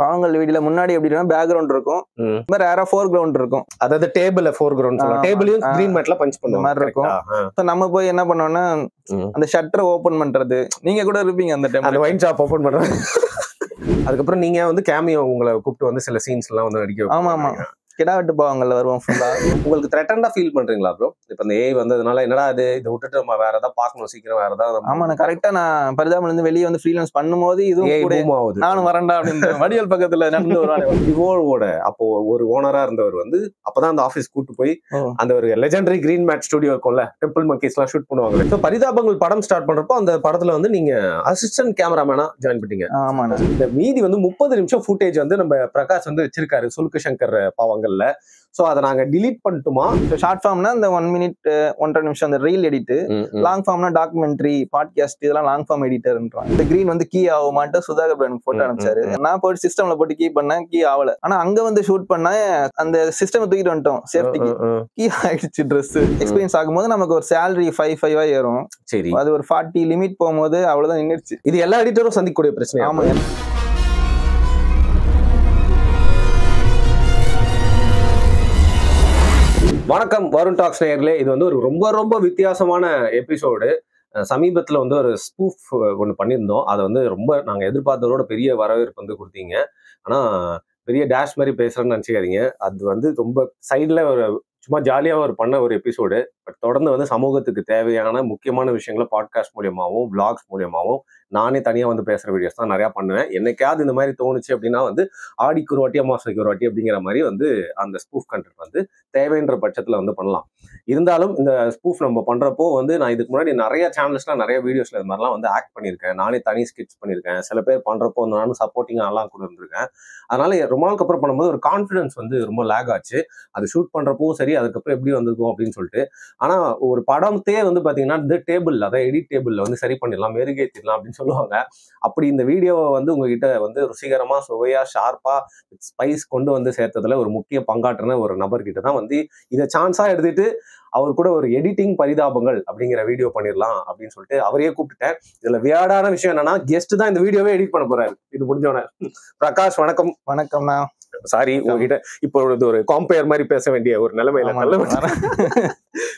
பாவங்கள் வீடியோல முன்னாடி எப்படின்னா பேக்ரவுண்ட் இருக்கும், ரொம்ப ரேரா ஃபோர்கிரவுண்ட் இருக்கும். அதாவது டேபிள்ல ஃபோர்கிரவுண்ட் சொல்லுவாங்க, டேபிளையும் கிரீன் மேட்ல பஞ்ச் பண்ணுவாங்க மாதிரி இருக்கும். சோ நம்ம போய் என்ன பண்ணோம்னா அந்த ஷட்டரை ஓபன் பண்றது, நீங்க கூட இருப்பீங்க அந்த டைம், அந்த ஒயின் ஷாப் ஓபன் பண்றது. அதுக்கப்புறம் நீங்க வந்து கேமியோ உங்களை கூப்பிட்டு வந்து சில சீன்ஸ் எல்லாம் வந்து நடிக்க. ஆமா ஆமா, கிடா வெட்டு பாவங்கள்ல வருவோம் ஃபுல்லா. உங்களுக்கு த்ரெட்டண்டா ஃபீல் பண்றீங்களா ப்ரோ? இப்ப இந்த ஏஐ வந்ததுனால என்னடா இது, இதை விட்டுட்டு நம்ம வேற ஏதாவது பார்க்கணும், சீக்கிரம் வேற ஏதாவது. ஆமா, நான் கரெக்டா நான் பரிதாபம்ல இருந்து வெளியே வந்து ஃப்ரீலான்ஸ் பண்ணும்போது இதுவும் கூட நானும் வரேன்டா அப்படின்னு வடிவேல் பக்கத்துல நடந்து வருவாங்க. டிவோவோட அப்போ ஒரு ஓனரா இருந்தவர் வந்து அப்பதான் அந்த ஆபீஸ் கூட்டு போய் அந்த ஒரு லெஜெண்டரி கிரீன் மேட் ஸ்டுடியோ இருக்கும்ல, டெம்பிள் மங்கீஸ் எல்லாம் ஷூட் பண்ணுவாங்க. ஸோ பரிதாபங்கள் படம் ஸ்டார்ட் பண்றப்போ அந்த படத்துல வந்து நீங்க அசிஸ்டன்ட் கேமராமேனா ஜாயின் பண்ணிட்டீங்க. ஆமா, இந்த மீதி வந்து 30 நிமிஷம் ஃபுட்டேஜ் வந்து நம்ம பிரகாஷ் வந்து வச்சிருக்காரு சுல்கு சங்கர் பாவங்கள்ல. சோ அதை நாங்க டிலீட் பண்ணிட்டுமா? ஷார்ட் ஃபார்ம்னா இந்த 1 minute 1.5 நிமிஷம் அந்த ரீல் எடிட், லாங் ஃபார்ம்னா டாக்குமெண்ட்ரி, பாட்காஸ்ட், இதெல்லாம் லாங் ஃபார்ம் எடிட்டர்ன்றாங்க. இந்த கிரீன் வந்து கீ ஆகுமான்ட்டு சுதாகர் எனக்கு போட்டோ அனுப்பிச்சாரு. நான் போயிட்டு சிஸ்டம்ல போட்டு கீ பண்ணேன், கீ ஆகல. ஆனா அங்க வந்து ஷூட் பண்ண அந்த சிஸ்டம் தூக்கிட்டு வந்துட்டோம் சேஃப்டிக்கு, கீ ஆயிடுச்சு. ட்ரெஸ் எக்ஸ்பீரியன்ஸ் ஆகும்போது நமக்கு ஒரு சேலரி 5 ஏறும். சரி, அது ஒரு 40 லிமிட் போகும்போது அவ்வளவுதான் நின்றுச்சு. இது எல்லா எடிட்டரும் சந்திக்கக்கூடிய பிரச்சனை. ஆமா. வணக்கம் வருண் டாக்ஸ் நேயர்களே. இது வந்து ஒரு ரொம்ப ரொம்ப வித்தியாசமான எபிசோடு. சமீபத்தில் வந்து ஒரு ஸ்பூஃப் ஒன்று பண்ணியிருந்தோம். அதை வந்து ரொம்ப நாங்கள் எதிர்பார்த்ததோட பெரிய வரவேற்பு வந்து கொடுத்தீங்க. ஆனால் பெரிய டேஷ் மாதிரி பேசுகிறேன்னு நினச்சிக்காதீங்க. அது வந்து ரொம்ப சைடில் ஒரு சும்மா ஜாலியாக ஒரு பண்ண ஒரு எபிசோடு. பட் தொடர்ந்து வந்து சமூகத்துக்கு தேவையான முக்கியமான விஷயங்களை பாட்காஸ்ட் மூலியமாகவும் விளாக்ஸ் மூலியமாகவும் நானே தனியாக வந்து பேசுகிற வீடியோஸ் தான் நிறையா பண்ணுவேன். என்னைக்காவது இந்த மாதிரி தோணுச்சு அப்படின்னா வந்து ஆடிக்கு ஒரு வாட்டி அமாவாசைக்கு ஒரு வாட்டி அப்படிங்கிற மாதிரி வந்து அந்த ஸ்பூஃப் கண்டென்ட் வந்து தேவைன்ற பட்சத்தில் வந்து பண்ணலாம். இருந்தாலும் இந்த ஸ்பூஃப் நம்ம பண்ணுறப்போ வந்து நான் இதுக்கு முன்னாடி நிறைய சேனல்ஸ்லாம் நிறைய வீடியோஸில் இது மாதிரிலாம் வந்து ஆக்ட் பண்ணியிருக்கேன். நானே தனி ஸ்கிட்ச் பண்ணியிருக்கேன். சில பேர் பண்ணுறப்போ வந்து நானும் சப்போர்ட்டிங்காகலாம் கூட இருந்திருக்கேன். அதனால ரொம்ப நாளுக்கு அப்புறம் பண்ணும்போது ஒரு கான்ஃபிடன்ஸ் வந்து ரொம்ப லேக் ஆச்சு. அது ஷூட் பண்ணுறப்பவும் சரி, அதுக்கப்புறம் எப்படி வந்திருக்கும் அப்படின்னு சொல்லிட்டு. ஆனால் ஒரு படத்தையே வந்து பார்த்தீங்கன்னா இந்த டேபிள், அதாவது எடிட் டேபிளில் வந்து சரி பண்ணிடலாம், மெருகேற்றிடலாம் அப்படின்னு சொல்லுவாங்க. அப்படி இந்த வீடியோவை வந்து உங்ககிட்ட வந்து ருசிகரமாக, சுவையாக, ஷார்ப்பாக, ஸ்பைஸ் கொண்டு வந்து சேர்த்ததுல ஒரு முக்கிய பங்காற்றின ஒரு நபர்கிட்ட தான் வந்து இதை சான்ஸாக எடுத்துட்டு அவர் கூட ஒரு எடிட்டிங் பரிதாபங்கள் அப்படிங்கிற வீடியோ பண்ணிடலாம் அப்படின்னு சொல்லிட்டு அவரையே கூப்பிட்டுட்டேன். இதுல வியாடான விஷயம் என்னன்னா, கெஸ்ட் தான் இந்த வீடியோவே எடிட் பண்ண போறாரு. இது முடிஞ்சோடனே பிரகாஷ் வணக்கம். வணக்கம்ண்ணா. சாரி, உங்ககிட்ட இப்போ ஒரு காம்பேர் மாதிரி பேச வேண்டிய ஒரு நிலைமையில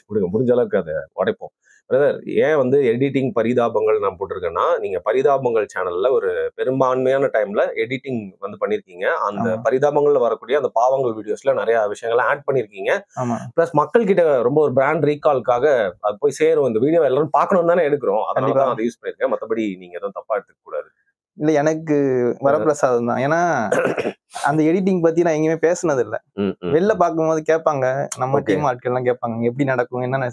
கொடுங்க, முடிஞ்ச அளவுக்கு அதை உடைப்போம். பிரதர், ஏன் வந்து எடிட்டிங் பரிதாபங்கள் நான் போட்டிருக்கேன்னா, நீங்க பரிதாபங்கள் சேனல்ல ஒரு பெரும்பான்மையான டைம்ல எடிட்டிங் வந்து பண்ணிருக்கீங்க. அந்த பரிதாபங்கள்ல வரக்கூடிய அந்த பாவங்கள் வீடியோஸ்ல நிறைய விஷயங்களை ஆட் பண்ணிருக்கீங்க. பிளஸ் மக்கள் கிட்ட ரொம்ப ஒரு பிராண்ட் ரீகால்காக அது போய் சேரும். இந்த வீடியோ எல்லாரும் பார்க்கணும் தானே எடுக்கிறோம், அதனால தான் அதை யூஸ் பண்ணிருக்கேன். மற்றபடி நீங்க எதுவும் தப்பா எடுத்துக்க கூடாது. இல்ல, எனக்கு வரப்பிரசாதம் தான். ஏன்னா அந்த எடிட்டிங் பத்தி நான் எங்கேயுமே பேசுனது இல்ல. வெளில பார்க்கும்போது கேட்பாங்க, நம்ம டீம் ஆட்கள் எல்லாம் கேட்பாங்க எப்படி நடக்கும், என்னென்ன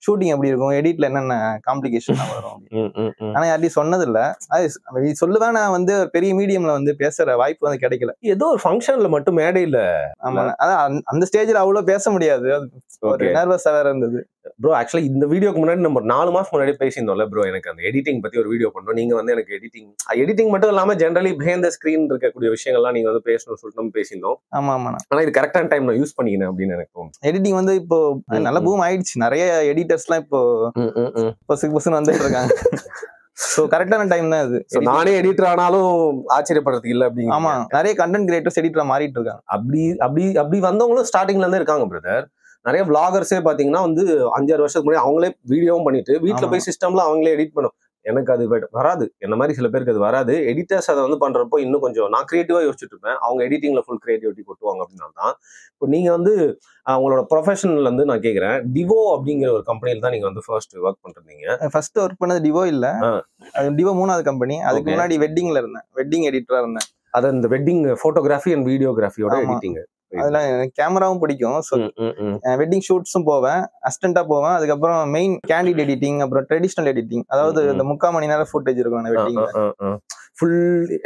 ஷூட்டிங் எப்படி இருக்கும், எடிட்ல என்னென்ன காம்ப்ளிகேஷன் வரும். ஆனா யார்ட்டையும் சொன்னது இல்ல. அது சொல்லுதான், நான் வந்து பெரிய மீடியம்ல வந்து பேசுற வாய்ப்பு வந்து கிடைக்கல. ஏதோ ஒரு ஃபங்க்ஷன்ல மட்டும் மேடையில. ஆமா, அதான் அந்த ஸ்டேஜ்ல அவ்வளவு பேச முடியாது, ஒரு நர்வஸா வேற இருந்தது. ப்ரோ, ஆக்சுவலா இந்த வீடியோக்கு முன்னாடி நம்ம 4 மாசம் முன்னாடி பேசியிருந்தோம்ல ப்ரோ, எனக்கு அந்த எடிட்டிங் பத்தி ஒரு வீடியோ பண்றோம். நீங்க வந்து எனக்கு எடிட்டிங் மட்டும் இல்லாம ஜெனரலி பிஹைண்ட் தி ஸ்கிரீன் இருக்கக்கூடிய விஷயங்கள்லாம் நீங்க வந்து பேசணும்னு சொல்லிட்டு நம்ம பேசியிருந்தோம். ஆமா ஆமா. ஆனா இது கரெக்டான டைம் நான் யூஸ் பண்ணிக்கிறேன் அப்படின்னு எனக்கு தோணும். எடிட்டிங் வந்து இப்போ நல்ல பூம் ஆயிடுச்சு. நிறைய எடிட்டர்ஸ்லாம் இப்போ புதுசு வந்துட்டு இருக்காங்க. சோ கரெக்டான டைம் தான் இது. நானே எடிட்டர் ஆனாலும் ஆச்சரியப்படுறதுக்கு இல்ல அப்படிங்க. ஆமா, நிறைய கண்டென்ட் கிரியேட்டர்ஸ் எடிட்டரா மாறிட்டு இருக்காங்க. அப்படி வந்தவங்களும் ஸ்டார்டிங்ல இருந்தே இருக்காங்க பிரதர். நிறைய விளாகர்ஸே பாத்தீங்கன்னா வந்து 5-6 வருஷத்துக்கு முன்னாடி அவங்களே வீடியோவும் பண்ணிட்டு வீட்டுல போய் சிஸ்டம்ல அவங்களே எடிட் பண்ணும். எனக்கு அது வராது. என்ன மாதிரி சில பேருக்கு அது வராது. எடிட்டர்ஸ் அதை வந்து பண்றப்போ இன்னும் கொஞ்சம் நான் கிரியேட்டிவா யோசிச்சுட்டு இருப்பேன். அவங்க எடிட்டிங்ல ஃபுல் கிரியேட்டிவிட்டி கொட்டுவாங்க அப்படின்னா தான். இப்போ நீங்க வந்து உங்களோட ப்ரொஃபஷனல் வந்து நான் கேட்குறேன், டிவோ அப்படிங்கிற ஒரு கம்பெனியில் தான் நீங்க வந்து ஃபர்ஸ்ட் ஒர்க் பண்ணிருந்தீங்க. ஃபர்ஸ்ட் ஒர்க் பண்ணது டிவோ இல்ல, டிவோ 3வது கம்பெனி. அதுக்கு முன்னாடி வெட்டிங்ல இருந்தேன், வெட்டிங் எடிட்டரா இருந்தேன். அது இந்த வெட்டிங் போட்டோகிராஃபி அண்ட் வீடியோகிராஃபியோட எடிட்டிங். அதெல்லாம் எனக்கு கேமராவும் பிடிக்கும். ஸோ வெட்டிங் ஷூட்ஸும் போவேன், அசிஸ்டண்டா போவேன். அதுக்கப்புறம் மெயின் கேண்டிட் எடிட்டிங், அப்புறம் ட்ரெடிஷனல் எடிட்டிங், அதாவது இந்த 3/4 மணி நேரம் ஃபுட்டேஜ் இருக்கும் வெட்டிங், ஃபுல்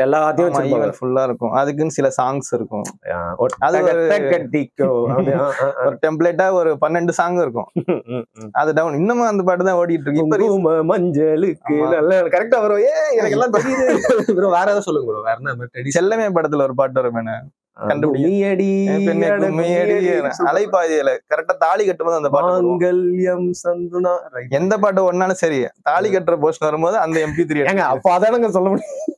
எல்லாத்தையும் ஃபுல்லா இருக்கும். அதுக்குன்னு சில சாங்ஸ் இருக்கும். அது ஒரு டெம்ப்ளேட்டா ஒரு 12 சாங் இருக்கும். அது டவுன் இன்னமும் அந்த பாட்டு தான் ஓடிட்டு இருக்கு. இப்ப மஞ்சளுக்கு நல்ல கரெக்டா வரும். எனக்கு எல்லாம் தெரியுது. வேற ஏதாவது சொல்லுங்க ப்ரோ. வேற என்ன? செல்லமே படத்துல ஒரு பாட்டு வரும், அலைப்பாதியில கரெக்டா தாலி கட்டும்போது அந்த பாட்டு. எந்த பாட்டு ஒன்னாலும் சரி, தாலி கட்டுற போர்ஷன் வரும்போது அந்த MP3 அப்ப அதானங்க சொல்ல முடியும்.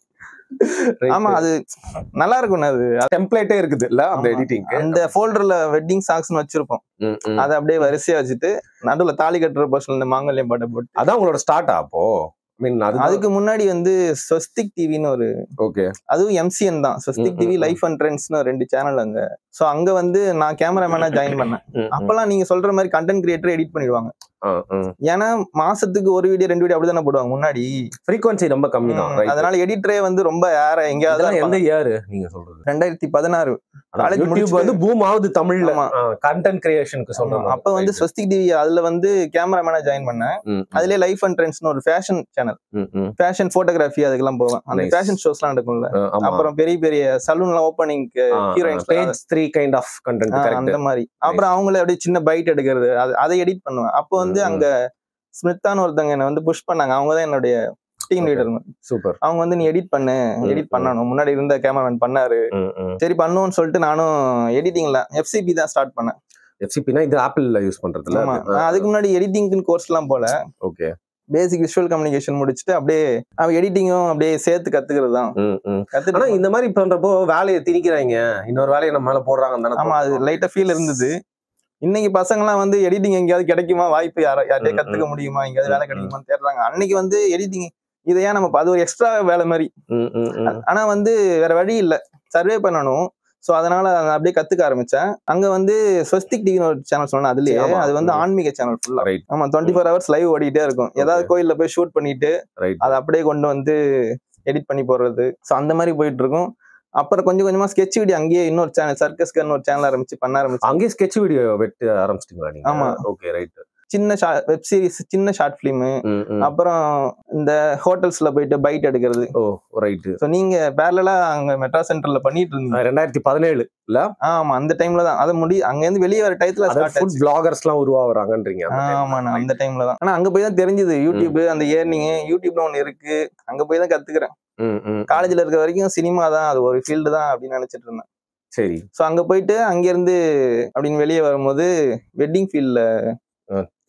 ஆமா அது நல்லா இருக்கும். அது டெம்ப்ளேட்டே இருக்குது இல்ல அந்த ஆமா. எடிட்டிங். அந்த ஃபோல்டர்ல வெட்டிங் சாங்ஸ்னு வச்சிருப்போம். அதை அப்படியே வரிசையா வச்சுட்டு நடுவுல தாலி கட்டுற பர்சன் இந்த மாங்கல்யம் பாட்டை போட்டு. அதான் உங்களோட ஸ்டார்ட்டா அப்போ? அதுக்கு முன்னாடி வந்து ஸ்வஸ்திக் டிவின்னு ஒரு, ஓகே, அதுவும் எம்சிஎன் தான். ஸ்வஸ்திக் டிவி, லைஃப் அண்ட் ட்ரெண்ட்ஸ்னு 2 சேனல் அங்க. சோ அங்க வந்து நான் கேமராமேனா ஜாயின் பண்ணேன். அப்பெல்லாம் நீங்க சொல்ற மாதிரி கண்டென்ட் கிரியேட்டர் எடிட் பண்ணிடுவாங்க. ஏன்னா மாசத்துக்கு ஒரு வீடியோ 2 வீடியோ அப்படிதானே போடுவாங்க முன்னாடி. ஃப்ரீக்வன்சி ரொம்ப கம்மி தான். அதனால எடிட்டரே வந்து ரொம்ப எங்கேயாவது. எந்த இயர் நீங்க சொல்றது? 2016. யூடியூப் வந்து பூம் ஆகுது தமிழ்ல கண்டென்ட் கிரியேஷனுக்கு சொல்றோம். அப்ப வந்து ஸ்வஸ்திக் டிவி அதுல வந்து கேமராமேனா ஜாயின் பண்ணேன். அதுல லைஃப் அண்ட் ட்ரெண்ட்ஸ்னு ஒரு ஃபேஷன் சேனல், ஃபேஷன் போட்டோகிராஃபி அதுக்கெல்லாம் போவேன். அந்த ஃபேஷன் ஷோஸ்லாம் நடக்கும்ல. அப்புறம் பெரிய பெரிய சலூன்லாம் ஓப்பனிங்க்கு heroines page 3 kind of content அந்த மாதிரி. அப்புறம் அவங்களே அப்படியே சின்ன பைட் எடுக்கிறது அதை எடிட் பண்ணுவேன். அப்போ வந்து அங்க ஸ்மித்தான்னு ஒருத்தவங்க என்ன வந்து புஷ் பண்ணாங்க. அவங்கதான் என்னுடைய டீம் லீடர். சூப்பர். அவங்க வந்து நீ எடிட் பண்ணணும், முன்னாடி இருந்த கேமராமேன் பண்ணாரு, சரி பண்ணுவோம்னு சொல்லிட்டு நானும் எடிட்டிங்ல எஃப்சிபி தான் ஸ்டார்ட் பண்ணேன். எஃப்சிபினா இது ஆப்பிள்ல யூஸ் பண்றதுல. அதுக்கு முன்னாடி எடிட்டிங்க்கு கோர்ஸ் எல்லாம் போல. ஓகே, பேசிக் விஷுவல் கம்யூனிகேஷன் முடிச்சுட்டு அப்படியே எடிட்டிங்கும் அப்படியே சேர்த்து கத்துக்கிறது தான். ஆனா இந்த மாதிரி பண்றப்போ வேலையை திணிக்கிறாங்க, இன்னொரு வேலையை நம்ம மேல போடுறாங்க. ஆமா, அது லைட்டா ஃபீல் இருந்தது. இன்னைக்கு பசங்கலாம் வந்து எடிட்டிங் எங்கேயாவது கிடைக்குமா, வாய்ப்பு யார்கிட்டயே கத்துக்க முடியுமா, எங்கேயாவது வேலை கிடைக்குமான்னு தேடுறாங்க. அன்னைக்கு வந்து எடிட்டிங் இதையா நம்ம அது ஒரு எக்ஸ்ட்ரா வேலை மாதிரி. ஆனா வந்து வேற வழி இல்ல, சர்வே பண்ணணும். சோ அதனால அப்படியே கத்துக்க ஆரம்பிச்சேன். அங்க வந்து ஸ்வஸ்திக் டிவின்னு ஒரு சேனல் சொன்னேன். அதுலயே அது வந்து ஆன்மீக சேனல் ஃபுல்லா. ஆமா, 24 hours லைவ் ஓடிட்டே இருக்கும். ஏதாவது கோயில்ல போய் ஷூட் பண்ணிட்டு அதை அப்படியே கொண்டு வந்து எடிட் பண்ணி போடுறது. சோ அந்த மாதிரி போயிட்டு இருக்கும். அப்புறம் கொஞ்சம் கொஞ்சமா ஸ்கெட்ச் வீடியோ அங்கேயே இன்னொரு சேனல் சர்க்கஸ்கர்னு ஒரு சேனல் பண்ண ஆரம்பிச்சு. அங்கேயே ஸ்கெட்ச் வீடியோ வெட்ட ஆரம்பிச்சிட்டீங்களா நீங்க? ஆமா, ஓகே, ரைட். சின்ன வெப் சீரிஸ், சின்ன ஷார்ட் பிலிம், அப்புறம் இந்த ஹோட்டல்ஸ்ல போயிட்டு பைட் எடுக்கிறது. ஓ ரைட். சோ நீங்க பேரலா அங்க மெட்ரா சென்டர்ல பண்ணிட்டு இருந்தீங்க 2017 இல்ல? ஆமா, அந்த டைம்ல தான். அது அங்க இருந்து வெளியே வர டைத்துல ஃபுட் பிளாகர்ஸ் எல்லாம் உருவாகுறாங்கன்றீங்க. ஆமா, அந்த டைம்ல தான். ஆனா அங்க போய் தான் தெரிஞ்சது யூடியூப், அந்த ஏர்னிங் யூடியூப்ல ஒண்ணு இருக்கு. அங்க போய் தான் கத்துக்கிறேன். காலேஜ்ல இருக்க வரைக்கும் சினிமா தான், அது ஒரு ஃபீல்டு தான் அப்படின்னு நினைச்சிட்டு இருந்தேன். சரி. சோ அங்க போயிட்டு அங்க இருந்து அப்படின்னு வெளியே வரும்போது வெட்டிங் ஃபீல்ட்ல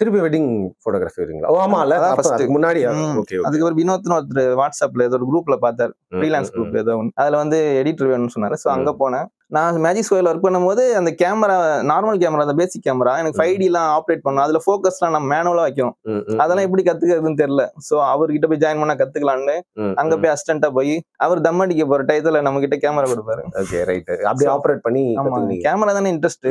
திருப்பி வெட்டிங் போட்டோகிராஃபி வரீங்களா? ஓ ஆமா, இல்ல அதுக்கு முன்னாடி. ஓகே, அதுக்கு ஒரு வினோத்னு ஒருத்தர் வாட்ஸ்அப்ல ஏதோ ஒரு குரூப்ல பார்த்தாரு, ஃப்ரீலான்ஸ் குரூப் ஏதோ ஒன்று. அதுல வந்து எடிட்டர் வேணும்னு சொன்னாரு. சோ அங்க போனேன். நான் மேஜிக் ஸ்கொயர்ல ஒர்க் பண்ணும்போது அந்த கேமரா, நார்மல் கேமரா, அந்த பேசிக் கேமரா எனக்கு 5D எல்லாம் ஆப்ரேட் பண்ணணும். அதுல ஃபோக்கஸ்லாம் நம்ம மேனுவலா வைக்கணும். அதெல்லாம் எப்படி கத்துக்கிறதுன்னு தெரியல. சோ அவர்கிட்ட போய் ஜாயின் பண்ணா கத்துக்கலாம்னு அங்க போய் அசிஸ்டண்டா போய் அவர் தம் அடிக்க போற டயத்துல நம்ம கிட்ட கேமரா கொடுப்பாரு. Okay, right. அப்படியே ஆப்ரேட் பண்ணி கேமரா தானே இன்ட்ரெஸ்ட்.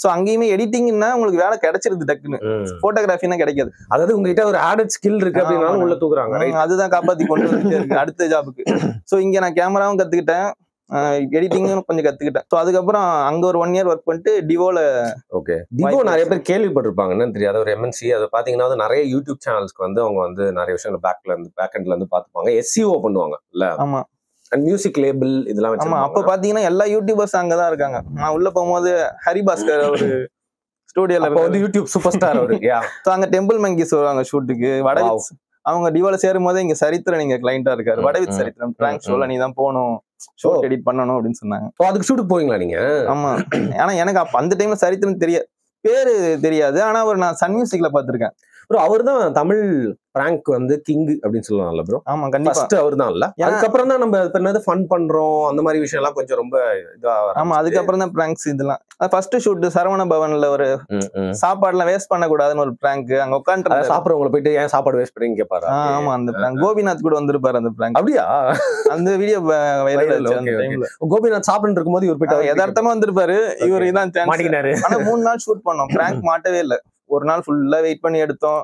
சோ அங்கேயுமே எடிட்டிங்னா உங்களுக்கு வேலை கிடைச்சிருது டக்குன்னு. போட்டோகிராஃபினா கிடைக்காது. அதாவது உங்ககிட்ட ஒரு ஆடட் ஸ்கில் இருக்கு அப்படினாலும் உள்ள தூக்குறாங்க. அதுதான் காப்பாத்தி கொண்டு வந்துட்டே இருக்கு அடுத்த ஜாபுக்கு. சோ இங்க நான் கேமராவும் கத்துக்கிட்டேன், எடிட்டிங்கும் கொஞ்சம் கத்துக்கிட்டேன். சோ அதுக்கப்புறம் அங்க ஒரு 1 year ஒர்க் பண்ணிட்டு டிவோல. ஓகே, டிவோ நிறைய பேர் கேள்விப்பட்டிருப்பாங்க, என்னன்னு தெரியாது. ஒரு MNC. அது பாத்தீங்கன்னா நிறைய யூடியூப் சேனல்ஸ்க்கு வந்து அவங்க வந்து நிறைய விஷயங்கள் பேக்எண்ட்ல இருந்து பாத்துப்பாங்க, SEO பண்ணுவாங்க இல்ல. ஆமா, அண்ட் மியூசிக் லேபிள் இதெல்லாம் வச்சு. ஆமா, அப்ப பாத்தீங்கன்னா எல்லா யூடியூபர்ஸ் அங்கதான் இருக்காங்க. நான் உள்ள போகும்போது ஹரிபாஸ்கர் ஒரு ஸ்டுடியோல வந்து யூடியூப் சூப்பர் ஸ்டார் அவரு. அங்க டெம்பிள் மங்கிஸ் வருவாங்க ஷூட்டுக்கு. வடவித் அவங்க டிவோல சேரும் போதே இங்க சரித்திரம் நீங்க கிளைண்டா இருக்காரு. வடவித் சரித்திரம் பிராங்க் ஷோல நீ தான் போகணும், ஷூட் எடிட் பண்ணணும் அப்படின்னு சொன்னாங்க. அதுக்கு ஷூட்டுக்கு போவீங்களா நீங்க? ஆமா, ஆனா எனக்கு அப்ப அந்த டைம்ல சரித்திரம் பேரு தெரியாது. ஆனா நான் சன் மியூசிக்ல பாத்திருக்கேன். ப்ரோ அவர் தான் தமிழ் பிராங்க் வந்து கிங் அப்படின்னு சொல்லலாம்ல ப்ரோ? ஆமா, கண்டிப்பா அவர் தான் இல்ல. அதுக்கப்புறம் தான் நம்ம என்னது ஃபன் பண்றோம் அந்த மாதிரி விஷயம் எல்லாம் கொஞ்சம் ரொம்ப இதா. ஆமா, அதுக்கப்புறம் தான் பிராங்க்ஸ் இதெல்லாம். ஃபர்ஸ்ட் ஷூட் சரவண பவன்ல ஒரு சாப்பாடுலாம் வேஸ்ட் பண்ண கூடாதுன்னு ஒரு பிராங்க். அங்க உட்காந்து சாப்பிடுறவங்களை போயிட்டு ஏன் சாப்பாடு வேஸ்ட் பண்ணீங்க கேட்பாரு. ஆமா, அந்த பிராங்க் கோபிநாத் கூட வந்திருப்பாரு அந்த பிராங்க். அப்படியா? அந்த வீடியோ வைரல் ஆச்சு. கோபிநாத் சாப்பிட்டு இருக்கும்போது இவர் போயிட்டு யதார்த்தமா வந்திருப்பாரு. இவர் இதான் மாட்டிக்கினாரு. ஆனா 3 நாள் ஷூட் பண்ணோம், பிராங்க் மாட்டவே இல்லை. ஒரு நாள் ஃபுல்லா வெயிட் பண்ணி எடுத்தோம்.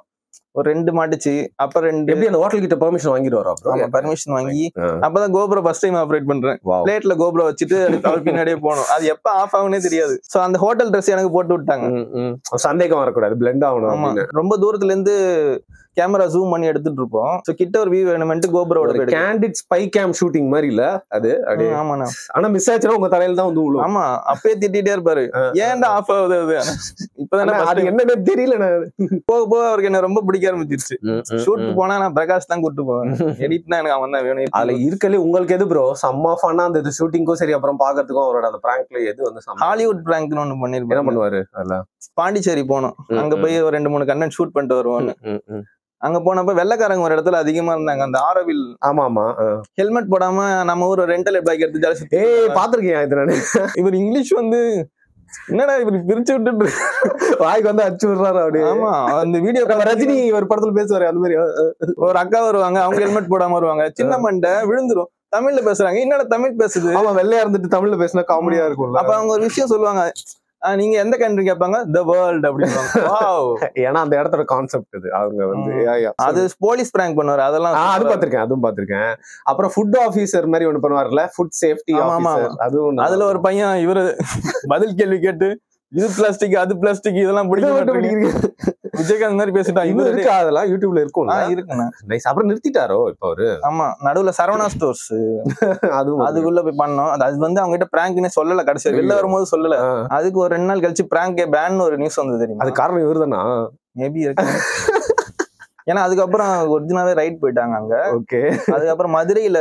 ஒரு 2 மாட்டுச்சு. அப்புறம் 2 எப்படி அந்த ஹோட்டல் கிட்ட பெர்மிஷன் வாங்கிட்டு வரோம். ஆமா, பெர்மிஷன் வாங்கி அப்பதான் கோபுரோ ஃபர்ஸ்ட் டைம் ஆபரேட் பண்றேன். பிளேட்ல கோபுரோ வச்சுட்டு அவர் பின்னாடியே போனோம். அது எப்ப ஆஃப் ஆகுனே தெரியாது. சோ அந்த ஹோட்டல் ட்ரெஸ் எனக்கு போட்டு விட்டாங்க. சந்தேகம் வரக்கூடாது, பிளெண்ட் ஆகணும். ஆமா, ரொம்ப தூரத்துல இருந்து கேமரா ஜூம் பண்ணி எடுத்துட்டு இருப்போம். சோ கிட்ட ஒரு வியூ வேணும்னு கோபுரோட கேண்டிட் ஸ்பை கேம் ஷூட்டிங் மாதிரி இல்ல அது. ஆமாண்ணா. ஆனா மிஸ் ஆச்சுன்னா உங்க தலையில தான் வந்து விழும். ஆமா, அப்பயே திட்டிட்டே இருப்பாரு, ஏன்டா ஆஃப் ஆகுது அது. இப்பதானே அது என்னன்னு தெரியல. போக போக அவருக்கு என்ன ரொம்ப பிடிக்க ஆரம்பிச்சிருச்சு. ஷூட் போனா நான் பிரகாஷ் தான் கூட்டு போவேன், எடிட்னா எனக்கு அவன் தான் வேணும். அதுல இருக்கலே உங்களுக்கு எது ப்ரோ செம்ம ஃபன்னா? அந்த ஷூட்டிங்கும் சரி, அப்புறம் பாக்குறதுக்கும் அவரோட அந்த பிராங்க்ல எது வந்து ஹாலிவுட் பிராங்க்னு ஒண்ணு பண்ணிருப்பாரு. என்ன பண்ணுவாரு? பாண்டிச்சேரி போனோம். அங்க போய் ஒரு 2-3 கண்டென்ட் ஷூட் பண்ணிட்டு வருவாங்க. அங்க போனப்ப வெள்ளைக்காரங்க ஒரு இடத்துல அதிகமா இருந்தாங்க. அந்த ஆரோவில் ஆமா ஹெல்மெட் போடாம நம்ம ஊர் ரெண்டல் பைக் எடுத்து ஜாலியா பாத்திருக்கேன் இது நானு. இவர் இங்கிலீஷ் வந்து என்னடா இவரு பிரிச்சு விட்டுட்டு வாய்க்கு வந்து அடிச்சு விடுறாரு அப்படி. ஆமா அந்த வீடியோ ரஜினி ஒரு படத்துல பேசுவாரு அந்த மாதிரி. ஒரு அக்கா வருவாங்க, அவங்க ஹெல்மெட் போடாம வருவாங்க, சின்ன மண்டை விழுந்துரும், தமிழ்ல பேசுறாங்க, என்னடா தமிழ் பேசுது. ஆமா வெள்ளையா இருந்துட்டு தமிழ்ல பேசினா காமெடியா இருக்கும்ல. அப்ப அவங்க ஒரு விஷயம் சொல்லுவாங்க, நீங்க எந்த கண்ட்ரி கேட்பாங்க, தி வேர்ல்ட் அப்படின்வாங்க. ஏன்னா அந்த இடத்தோட கான்செப்ட் இது. அவங்க வந்து அது போலீஸ் பிராங்க் பண்ணுவாரு, அதெல்லாம் அது பாத்திருக்கேன், அதுவும் பாத்திருக்கேன். அப்புறம் ஃபுட் ஆபீசர் மாதிரி ஒண்ணு பண்ணுவார்ல, ஃபுட் சேஃப்டி ஆபீசர், அதுவும். அதுல ஒரு பையன் இவரு பதில் கேள்வி கேட்டு இது பிளாஸ்டிக் அது பிளாஸ்டிக் இதெல்லாம் பிடிக்க விஜயகாந்த் மாதிரி பேசிட்டான். இது இருக்கா? அதெல்லாம் யூடியூப்ல இருக்கும். இருக்குண்ணா. நைஸ். அப்புறம் நிறுத்திட்டாரோ இப்ப அவரு? ஆமா, நடுவுல சரவணா ஸ்டோர்ஸ் அதுக்குள்ள போய் பண்ணோம். அது வந்து அவங்க கிட்ட பிராங்க்னே சொல்லல, கடைசி வெளில வரும்போது சொல்லல. அதுக்கு ஒரு 2 நாள் கழிச்சு பிராங்கே பேன் ஒரு நியூஸ் வந்தது தெரியுமா? அது காரணம் இவருதானா? மேபி இருக்கு. ஏன்னா அதுக்கப்புறம் ஒரிஜினாவே ரைட் போயிட்டாங்க அங்க. ஓகே. அதுக்கப்புறம் மதுரையில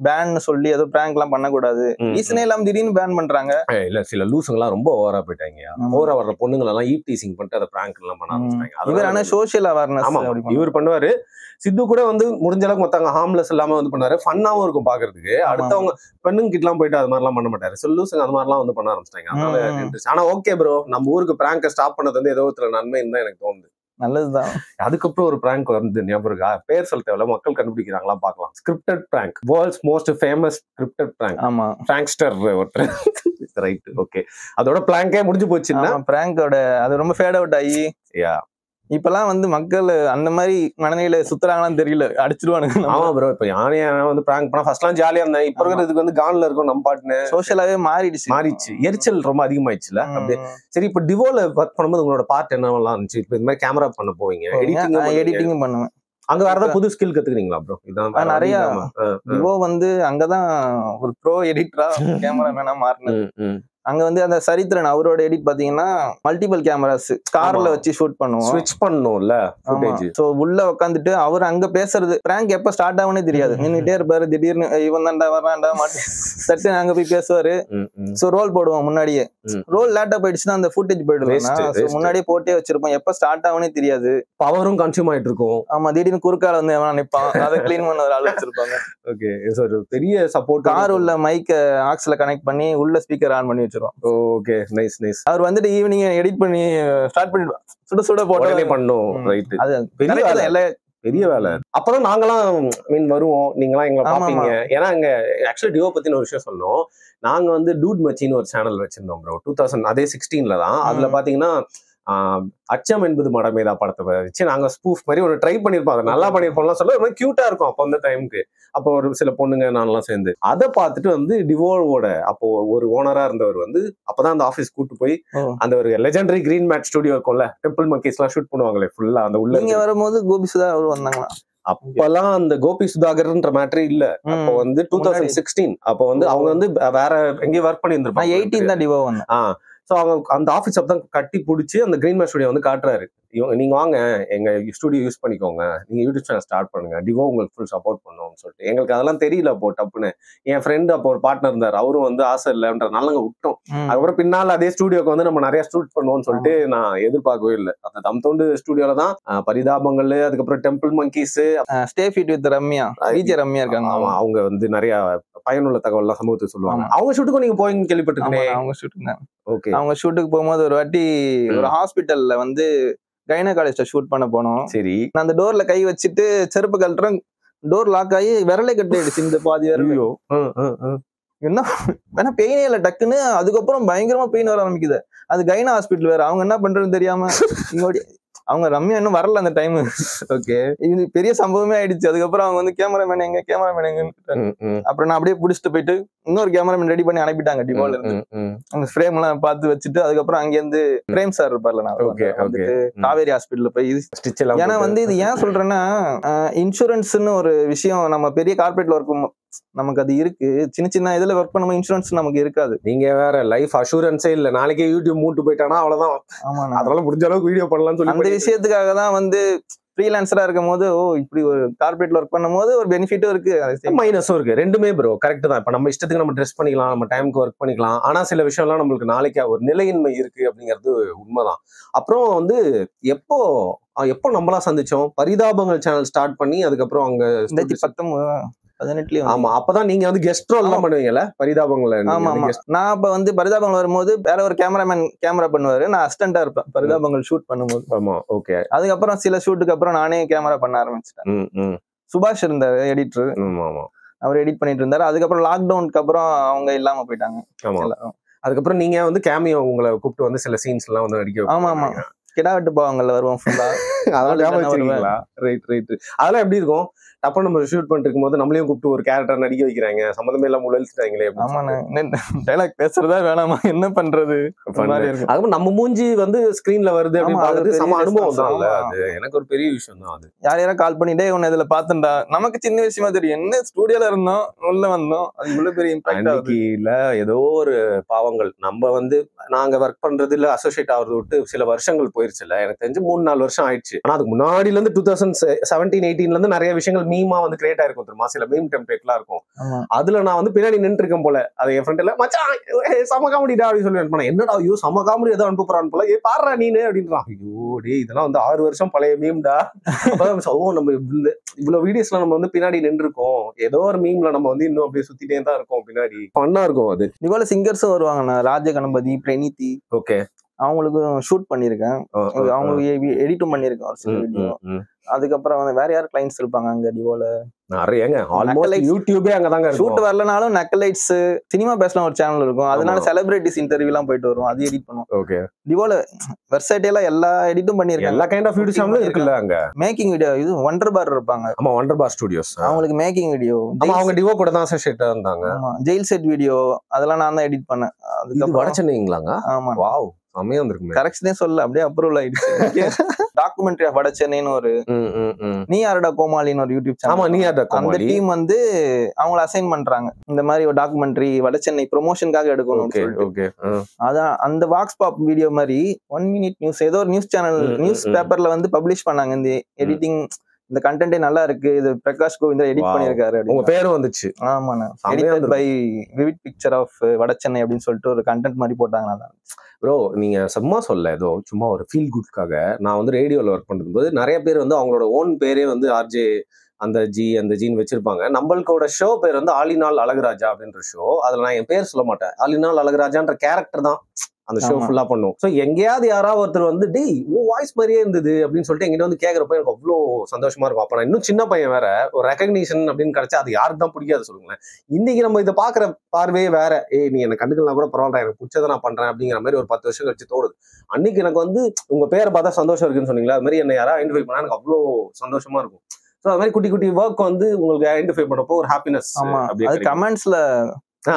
பேன் சொல்லி ஏதோ பிராங்க் எல்லாம் பண்ணக்கூடாது, ரீசனே எல்லாம் திடீர்னு பேன் பண்றாங்க. இல்ல சில லூசுங்கெல்லாம் ரொம்ப ஓவரா போயிட்டாங்க. ஓவரா வர்ற பொண்ணுங்க எல்லாம் ஈப் டீசிங் பண்ணிட்டு அதை பிராங்க் எல்லாம் பண்ண ஆரம்பிச்சாங்க. இவர் ஆனா சோசியல் அவேர்னஸ் இவர் பண்ணுவாரு. சித்து கூட வந்து முடிஞ்ச அளவுக்கு மொத்தவங்க ஹார்ம்லெஸ் இல்லாம வந்து பண்ணாரு. ஃபன்னாவும் இருக்கும் பாக்குறதுக்கு. அடுத்தவங்க பெண்ணுங்க கிட்ட எல்லாம் போயிட்டு அது மாதிரிலாம் பண்ண மாட்டாரு. லூசுங்க அது மாதிரிலாம் வந்து பண்ண ஆரம்பிச்சிட்டாங்க. அதனால ஆனா ஓகே ப்ரோ, நம்ம ஊருக்கு பிராங்க ஸ்டாப் பண்ணது வந்து ஏதோ ஒரு நன்மை தான் எனக்கு தோணுது. நல்லதுதான். அதுக்கப்புறம் ஒரு பிராங்க் வந்து ஞாபகம் இருக்கா? பேர் சொல்ல தேவையில்ல, மக்கள் கண்டுபிடிக்கிறாங்களா பாக்கலாம். Scripted prank, world's most famous scripted prank. ஆமா, பிராங்க்ஸ்டர் ஒருத்தர். Right, okay. அதோட பிராங்கே முடிஞ்சு போச்சுன்னா பிராங்கோட அது ரொம்ப ஃபேட் அவுட் ஆகி இப்பெல்லாம் வந்து மக்கள் அந்த மாதிரி மனநிலையில சுத்துறாங்களான்னு தெரியல, அடிச்சிருவானுங்க. ஆமா ப்ரோ, இப்ப யானையா வந்து பிராங்க் பண்ணா ஃபர்ஸ்ட்லாம் ஜாலியா இருந்தேன். இப்ப இருக்கிறதுக்கு வந்து கான்ல இருக்கும் நம்ம பாட்டுன்னு. சோஷியலாவே மாறிடுச்சு. எரிச்சல் ரொம்ப அதிகமாயிடுச்சுல அப்படியே. சரி, இப்ப டிவோல ஒர்க் பண்ணும்போது உங்களோட பார்ட் என்னவெல்லாம் இருந்துச்சு? இப்ப இந்த மாதிரி கேமரா பண்ண போவீங்க, எடிட்டிங் பண்ணுவேன். அங்க வேற ஏதாவது புது ஸ்கில் கத்துக்கிறீங்களா ப்ரோ? இதான் நிறைய. டிவோ வந்து அங்கதான் ஒரு ப்ரோ எடிட்டரா கேமராமேனா மாறினது. அங்க வந்து அந்த சரித்திரன் அவரோட எடிட் பாத்தீங்கன்னா மல்டிபிள் கேமராஸ் கார்ல வச்சு ஷூட் பண்ணுவோம், ஸ்விட்ச் பண்ணும்ல ஃபுட்டேஜ். சோ உள்ள உட்காந்துட்டு அவர் அங்க பேசுறது பிராங்க் எப்ப ஸ்டார்ட் ஆகுனே தெரியாது. நின்னுட்டே இருப்பாரு, திடீர்னு இவன் தான்டா வர்றான்டா மாட்டி தட்டு அங்க போய் பேசுவாரு. சோ ரோல் போடுவோம் முன்னாடியே. ரோல் லேட்டா போயிடுச்சுன்னா அந்த ஃபுட்டேஜ் போயிடுவேன். முன்னாடியே போட்டே வச்சிருப்போம், எப்ப ஸ்டார்ட் ஆகுனே தெரியாது. பவரும் கன்சியூம் ஆயிட்டு இருக்கும். ஆமா, திடீர்னு குறுக்கால வந்து எவனா நிப்பான், அதை கிளீன் பண்ண ஒரு ஆள் வச்சிருப்பாங்க. ஓகே, ஒரு பெரிய சப்போர்ட். கார் உள்ள மைக்க ஆக்ஸ்ல கனெக்ட் பண்ணி உள்ள ஸ்பீக்கர் ஆன் பண்ணி வச்சிருவோம். Okay, nice nice. அவர் வந்துட்டு ஈவினிங் எடிட் பண்ணி ஸ்டார்ட் பண்ணி சுட சுட போட்டே பண்ணோம். ரைட், அது பெரிய வேலை. அப்பதான் நாங்களாம் மீன் வருவோம், நீங்களாம் எங்களை பாப்பீங்க. ஏன்னா அங்க ஆக்சுவலி டிவோ பத்தின ஒரு விஷயம் சொன்னோம். நாங்க வந்து டூட் மச்சின்னு ஒரு சேனல் வச்சிருந்தோம் ப்ரோ, 2016 தான். அதுல பாத்தீங்கன்னா அச்சம் என்பது மடமேதா படத்தை வச்சு நாங்க ஸ்பூஃப் மாதிரி ஒரு ட்ரை பண்ணிருப்போம். அதை நல்லா பண்ணிருப்போம்லாம் சொல்ல ரொம்ப கியூட்டா இருக்கும் அப்போ அந்த டைமுக்கு. அப்போ ஒரு சில பொண்ணுங்க நான்லாம் சேர்ந்து அதை பார்த்துட்டு வந்து டிவோவோட அப்போ ஒரு ஓனரா இருந்தவர் வந்து அப்பதான் அந்த ஆபீஸ் கூட்டு போய் அந்த ஒரு லெஜெண்டரி கிரீன் மேட் ஸ்டுடியோ இருக்கும்ல, டெம்பிள் மங்கீஸ் எல்லாம் ஷூட் பண்ணுவாங்களே ஃபுல்லா அந்த உள்ள. நீங்க வரும்போது கோபி சுதா வந்தாங்களா? அப்பெல்லாம் அந்த கோபி சுதாகர்ன்ற மேட்டரே இல்ல. அப்போ வந்து 2016. அப்போ வந்து அவங்க வந்து வேற எங்கேயும் ஒர்க் பண்ணி இருந்திருப்பாங்க. 18 தான் டிவோ வந்தேன். ஸோ அவங்க அந்த ஆஃபீஸ் தான் கட்டி பிடிச்சி அந்த கிரீன் மேட் ஸ்டுடியோ வந்து காட்டுறாரு. நீங்க வாங்க எங்க ஸ்டுடியோ யூஸ் பண்ணிக்கோங்க, நீங்க யூடியூப் சேனல் ஸ்டார்ட் பண்ணுங்க, டிவோ உங்களுக்கு ஃபுல் சப்போர்ட் பண்ணுவோம்னு சொல்லிட்டு. எங்களுக்கு அதெல்லாம் தெரியல அப்போ டப்புன்னு. என் ஃப்ரெண்டு அப்போ ஒரு பார்ட்னர் இருந்தார், அவரும் வந்து ஆசை இல்லைன்றதுனால நாங்க விட்டோம். அதுக்கப்புறம் பின்னால் அதே ஸ்டுடியோக்கு வந்து நம்ம நிறைய ஷூட் பண்ணுவோம்னு சொல்லிட்டு நான் எதிர்பார்க்கவே இல்லை. அந்த தம் தோண்டு ஸ்டுடியோல தான் பரிதாபங்கள், அதுக்கப்புறம் temple monkeys, stay fit with Ramya, Vijay Ramya இருக்காங்க. அவங்க வந்து நிறைய பயனுள்ள தகவல் எல்லாம் சமூகத்துக்கு சொல்லுவாங்க. அவங்க ஷூட்டுக்கும் நீங்க போய் கேள்விப்பட்டிருக்கேன். அவங்க ஷூட்டுங்க. ஓகே, அவங்க ஷூட்டுக்கு போகும்போது ஒரு வாட்டி ஒரு ஹாஸ்பிட்டல்ல வந்து கைனகாலஜிஸ்ட ஷூட் பண்ண போனோம். சரி, நான் அந்த டோர்ல கை வச்சுட்டு செருப்பு கழட்டுறேன், டோர் லாக் ஆகி விரலை கட்டிடுச்சு இந்த பாதி விரலையோ. என்ன வேணா பெயினே இல்லை டக்குன்னு. அதுக்கப்புறம் பயங்கரமா பெயின் வர ஆரம்பிக்குது. அது கைனா ஹாஸ்பிட்டல் வேற. அவங்க என்ன பண்றதுன்னு தெரியாம அவங்க ரம்யா இன்னும் வரல அந்த டைம். ஓகே, இது பெரிய சம்பவமே ஆயிடுச்சு. அதுக்கப்புறம் அவங்க வந்து கேமராமேன் எங்க அப்புறம் நான் அப்படியே பிடிச்சிட்டு போயிட்டு இன்னொரு கேமராமேன் ரெடி பண்ணி அனுப்பிட்டாங்க டிவோல இருந்து. அந்த ஃப்ரேம் எல்லாம் பார்த்து வச்சுட்டு அதுக்கப்புறம் அங்க இருந்து பிரேம் சார் இருப்பார்ல, நான் வந்துட்டு காவேரி ஹாஸ்பிட்டல்ல போய் ஸ்டிச் எல்லாம். ஏன்னா வந்து இது ஏன் சொல்றேன்னா, இன்சூரன்ஸ்னு ஒரு விஷயம் நம்ம பெரிய கார்பரேட்ல ஒர்க் நமக்கு அது இருக்கு. சின்ன சின்ன இதுல ஒர்க் பண்ணும்போது இன்சூரன்ஸ் நமக்கு இருக்காது. நீங்க வேற லைஃப் அஷூரன்ஸே இல்ல, நாளைக்கே யூடியூப் மூட்டு போயிட்டானா அவ்வளவுதான். ஆமா, அதெல்லாம் முடிஞ்ச அளவுக்கு வீடியோ பண்ணலாம்னு சொல்லி அந்த விஷயத்துக்காக தான் வந்து ஃப்ரீலான்சரா இருக்கும் போது இப்படி ஒரு கார்பரேட்ல ஒர்க் பண்ணும் போது ஒரு பெனிஃபிட்டும் இருக்கு, மைனஸும் இருக்கு. ரெண்டுமே ப்ரோ கரெக்ட் தான். இப்ப நம்ம இஷ்டத்துக்கு நம்ம ட்ரெஸ் பண்ணிக்கலாம், நம்ம டைமுக்கு ஒர்க் பண்ணிக்கலாம். ஆனா சில விஷயம்லாம் நம்மளுக்கு நாளைக்கு ஒரு நிலையின்மை இருக்கு அப்படிங்கிறது உண்மைதான். அப்புறம் வந்து எப்போ நம்மளா சந்திச்சோம்? பரிதாபங்கள் சேனல் ஸ்டார்ட் பண்ணி அதுக்கப்புறம் அங்க 2018 ஆமா, அப்பதான் நீங்க வந்து கெஸ்ட் ரோல் எல்லாம் பண்ணுவீங்கல்ல பரிதாபங்கள்ல. ஆமா ஆமா, நான் அப்ப வந்து பரிதாபங்கள் வரும்போது வேற ஒரு கேமராமேன் கேமரா பண்ணுவாரு, நான் அசிஸ்டண்டா இருப்பேன் பரிதாபங்கள் ஷூட் பண்ணும்போது. ஆமா, ஓகே. அதுக்கப்புறம் சில ஷூட்டுக்கு அப்புறம் நானே கேமரா பண்ண ஆரம்பிச்சிட்டேன். சுபாஷ் இருந்தாரு எடிட்டர், அவர் எடிட் பண்ணிட்டு இருந்தாரு. அதுக்கப்புறம் லாக்டவுனுக்கு அப்புறம் அவங்க இல்லாம போயிட்டாங்க. அதுக்கப்புறம் நீங்க வந்து கேமியோ உங்களை கூப்பிட்டு வந்து சில சீன்ஸ் எல்லாம் வந்து நடிக்க. ஆமா ஆமா, கிடா வெட்டு போவாங்கல்ல வருவோம் ஃபுல்லா. அதெல்லாம் எப்படி இருக்கும்? அப்ப நம்ம ஷூட் பண்ணிட்டு இருக்கும் போது நம்மளையும் கூப்பிட்டு ஒரு கேரக்டர் நடிக்க வைக்கிறாங்க, சம்பந்தமே எல்லாம் உழல்ட்டாங்களே. டைலாக் பேசுறதா வேணாமா, என்ன பண்றது? அதுவும் நம்ம மூஞ்சி வந்து ஸ்கிரீன்ல வருது அப்படின்னு பாக்குறது சம அனுபவம் தான். அது எனக்கு ஒரு பெரிய விஷயம் தான். அது யாரையாரா கால் பண்ணிட்டே உன்ன இதுல பாத்துட்டா, நமக்கு சின்ன விஷயமா தெரியும், என்ன ஸ்டுடியோல இருந்தோம் உள்ள வந்தோம், அது இவ்வளவு பெரிய இம்பாக்ட் இல்ல. ஏதோ ஒரு பாவங்கள் நம்ம வந்து நாங்க ஒர்க் பண்றதுல அசோசியேட் ஆகுறது விட்டு சில வருஷங்கள் போயிருச்சுல. எனக்கு தெரிஞ்சு 3-4 வருஷம் ஆயிடுச்சு. ஆனா அதுக்கு முன்னாடில இருந்து 2017-18ல இருந்து நிறைய விஷயங்கள் மீமா வந்து கிரியேட் ஆயிருக்கும் தெரியுமா? சில மீம் டெம்ப்ளேட்லாம் இருக்கும். அதுல நான் வந்து பின்னாடி நின்று இருக்கேன் போல. அது என் ஃப்ரெண்ட்ல மச்சான் சம காமெடிடா அப்படின்னு சொல்லி அனுப்பினா, என்னடா ஐயோ சம காமெடி ஏதோ அனுப்புறான்னு போல, பாடுறா நீனு அப்படின்றான். ஐயோ டே இதெல்லாம் வந்து 6 வருஷம் பழைய மீம்டா. நம்ம இவ்வளவு வீடியோஸ்ல நம்ம வந்து பின்னாடி நின்று இருக்கோம், ஏதோ ஒரு மீம்ல நம்ம வந்து இன்னும் அப்படியே சுத்திட்டே தான் இருக்கோம், பின்னாடி ஃபன்னா இருக்கும். அது இவ்வளவு சிங்கர்ஸும் வருவாங்க, ராஜ கணபதி, பிரணீதி. ஓகே, அவங்களுக்கும் ஷூட் பண்ணிருக்கேன், அவங்களுக்கு எடிட்டும் பண்ணிருக்கேன் ஒரு சில வீடியோ. அதுக்கப்புறம் வந்து வேற யார் கிளைண்ட்ஸ் இருப்பாங்க அங்க டிவோல நிறையங்க. ஆல்மோஸ்ட் யூடியூபே அங்கதாங்க ஷூட் வரலனாலும் நக்கலைட்ஸ் சினிமா பேசலாம் ஒரு சேனல் இருக்கும், அதனால செலிபிரிட்டிஸ் இன்டர்வியூ எல்லாம் போயிட்டு வரும், அது எடிட் பண்ணுவோம். ஓகே, டிவோல வெப்சைட்ல எல்லா எடிட்டும் பண்ணிருக்கேன், எல்லா கைண்ட் ஆஃப் வீடியோ சேனலும் இருக்குல்ல அங்க. மேக்கிங் வீடியோ இது வண்டர் பார் இருப்பாங்க. ஆமா, வண்டர் பார் ஸ்டுடியோஸ், அவங்களுக்கு மேக்கிங் வீடியோ. ஆமா, அவங்க டிவோ கூட தான் அசோசியேட்டா இருந்தாங்க. ஆமா, ஜெயில் செட் வீடியோ அதெல்லாம் நான் தான் எடிட் பண்ணேன். அதுக்கு வட சென்னைங்களாங்க? ஆமா, வாவ் செமையா இருந்திருக்கு. கரெக்ஷனே சொல்ல அப்படியே அப்ரூவல் ஆயிடுச்சு. டாக்குமெண்ட்ரி ஆஃப் வட சென்னைன்னு ஒரு நீ யாரடா கோமாளின்னு ஒரு யூடியூப் சேனல். ஆமா, நீ யாரடா கோமாளி. அந்த டீம் வந்து அவங்கள அசைன் பண்றாங்க, இந்த மாதிரி ஒரு டாக்குமெண்ட்ரி வட சென்னை ப்ரொமோஷனுக்காக எடுக்கணும். ஓகே, அதான் அந்த வாக்ஸ் பாப் வீடியோ மாதிரி 1 மினிட் நியூஸ் ஏதோ ஒரு நியூஸ் சேனல் நியூஸ் பேப்பர்ல வந்து பப்ளிஷ் பண்ணாங்க. இந்த எடிட்டிங் இந்த கண்டென்ட்டே நல்லா இருக்கு, இது பிரகாஷ் கோவிந்தர் எடிட் பண்ணிருக்காரு. உங்க பேரும் வந்துச்சு. ஆமாண்ணா, edited by Vivid Picture of Vada Chennai அப்படின்னு சொல்லிட்டு ஒரு கண்டென்ட் மாதிரி போட்டாங்க. நல்லா ப்ரோ, நீங்க சும்மா சொல்ல ஏதோ சும்மா ஒரு ஃபீல் குட்காக நான் வந்து ரேடியோல ஒர்க் பண்ணும்போது நிறைய பேர் வந்து அவங்களோட ஓன் பேரே வந்து ஆர்ஜே அந்த ஜின்னு வச்சிருப்பாங்க. நம்மளோட ஷோ பேர் வந்து ஆலினால் அழகுராஜா அப்படின்ற ஷோ. அதுல நான் என் பேர் சொல்ல மாட்டேன், ஆலினால் அழகுராஜான்ற கேரக்டர் தான் அந்த ஷோ ஃபுல்லா பண்ணும். ஸோ எங்கேயாவது யாராவது ஒருத்தர் வந்து டேய் உன் வாய்ஸ் மாதிரியே இருந்தது அப்படின்னு சொல்லிட்டு எங்கிட்ட வந்து கேட்கறப்ப எனக்கு அவ்வளோ சந்தோஷமா இருக்கும். அப்ப நான் இன்னும் சின்ன பையன் வேற, ஒரு ரெகக்னிஷன் அப்படின்னு கிடைச்சா அது யாருக்கு தான் பிடிக்காது சொல்லுங்களேன். இன்னைக்கு நம்ம இதை பாக்குற பார்வையே வேற. நீ எனக்கு கண்டுக்கலாம் கூட பரவாயில்ல, எனக்கு பிடிச்சதை நான் பண்றேன் அப்படிங்கிற மாதிரி ஒரு 10 வருஷம் கழிச்சு தோணுது. அன்னைக்கு எனக்கு வந்து உங்க பேரை பார்த்தா சந்தோஷம் இருக்குன்னு சொன்னீங்களா, அது மாதிரி என்ன யாராவது ஐடென்டிஃபை பண்ணா எனக்கு அவ்வளோ சந்தோஷமா இருக்கும். ஸோ அது மாதிரி குட்டி குட்டி ஒர்க் வந்து உங்களுக்கு ஐடென்டிஃபை பண்ணப்போ ஒரு ஹாப்பினஸ். அது கமெண்ட்ஸ்ல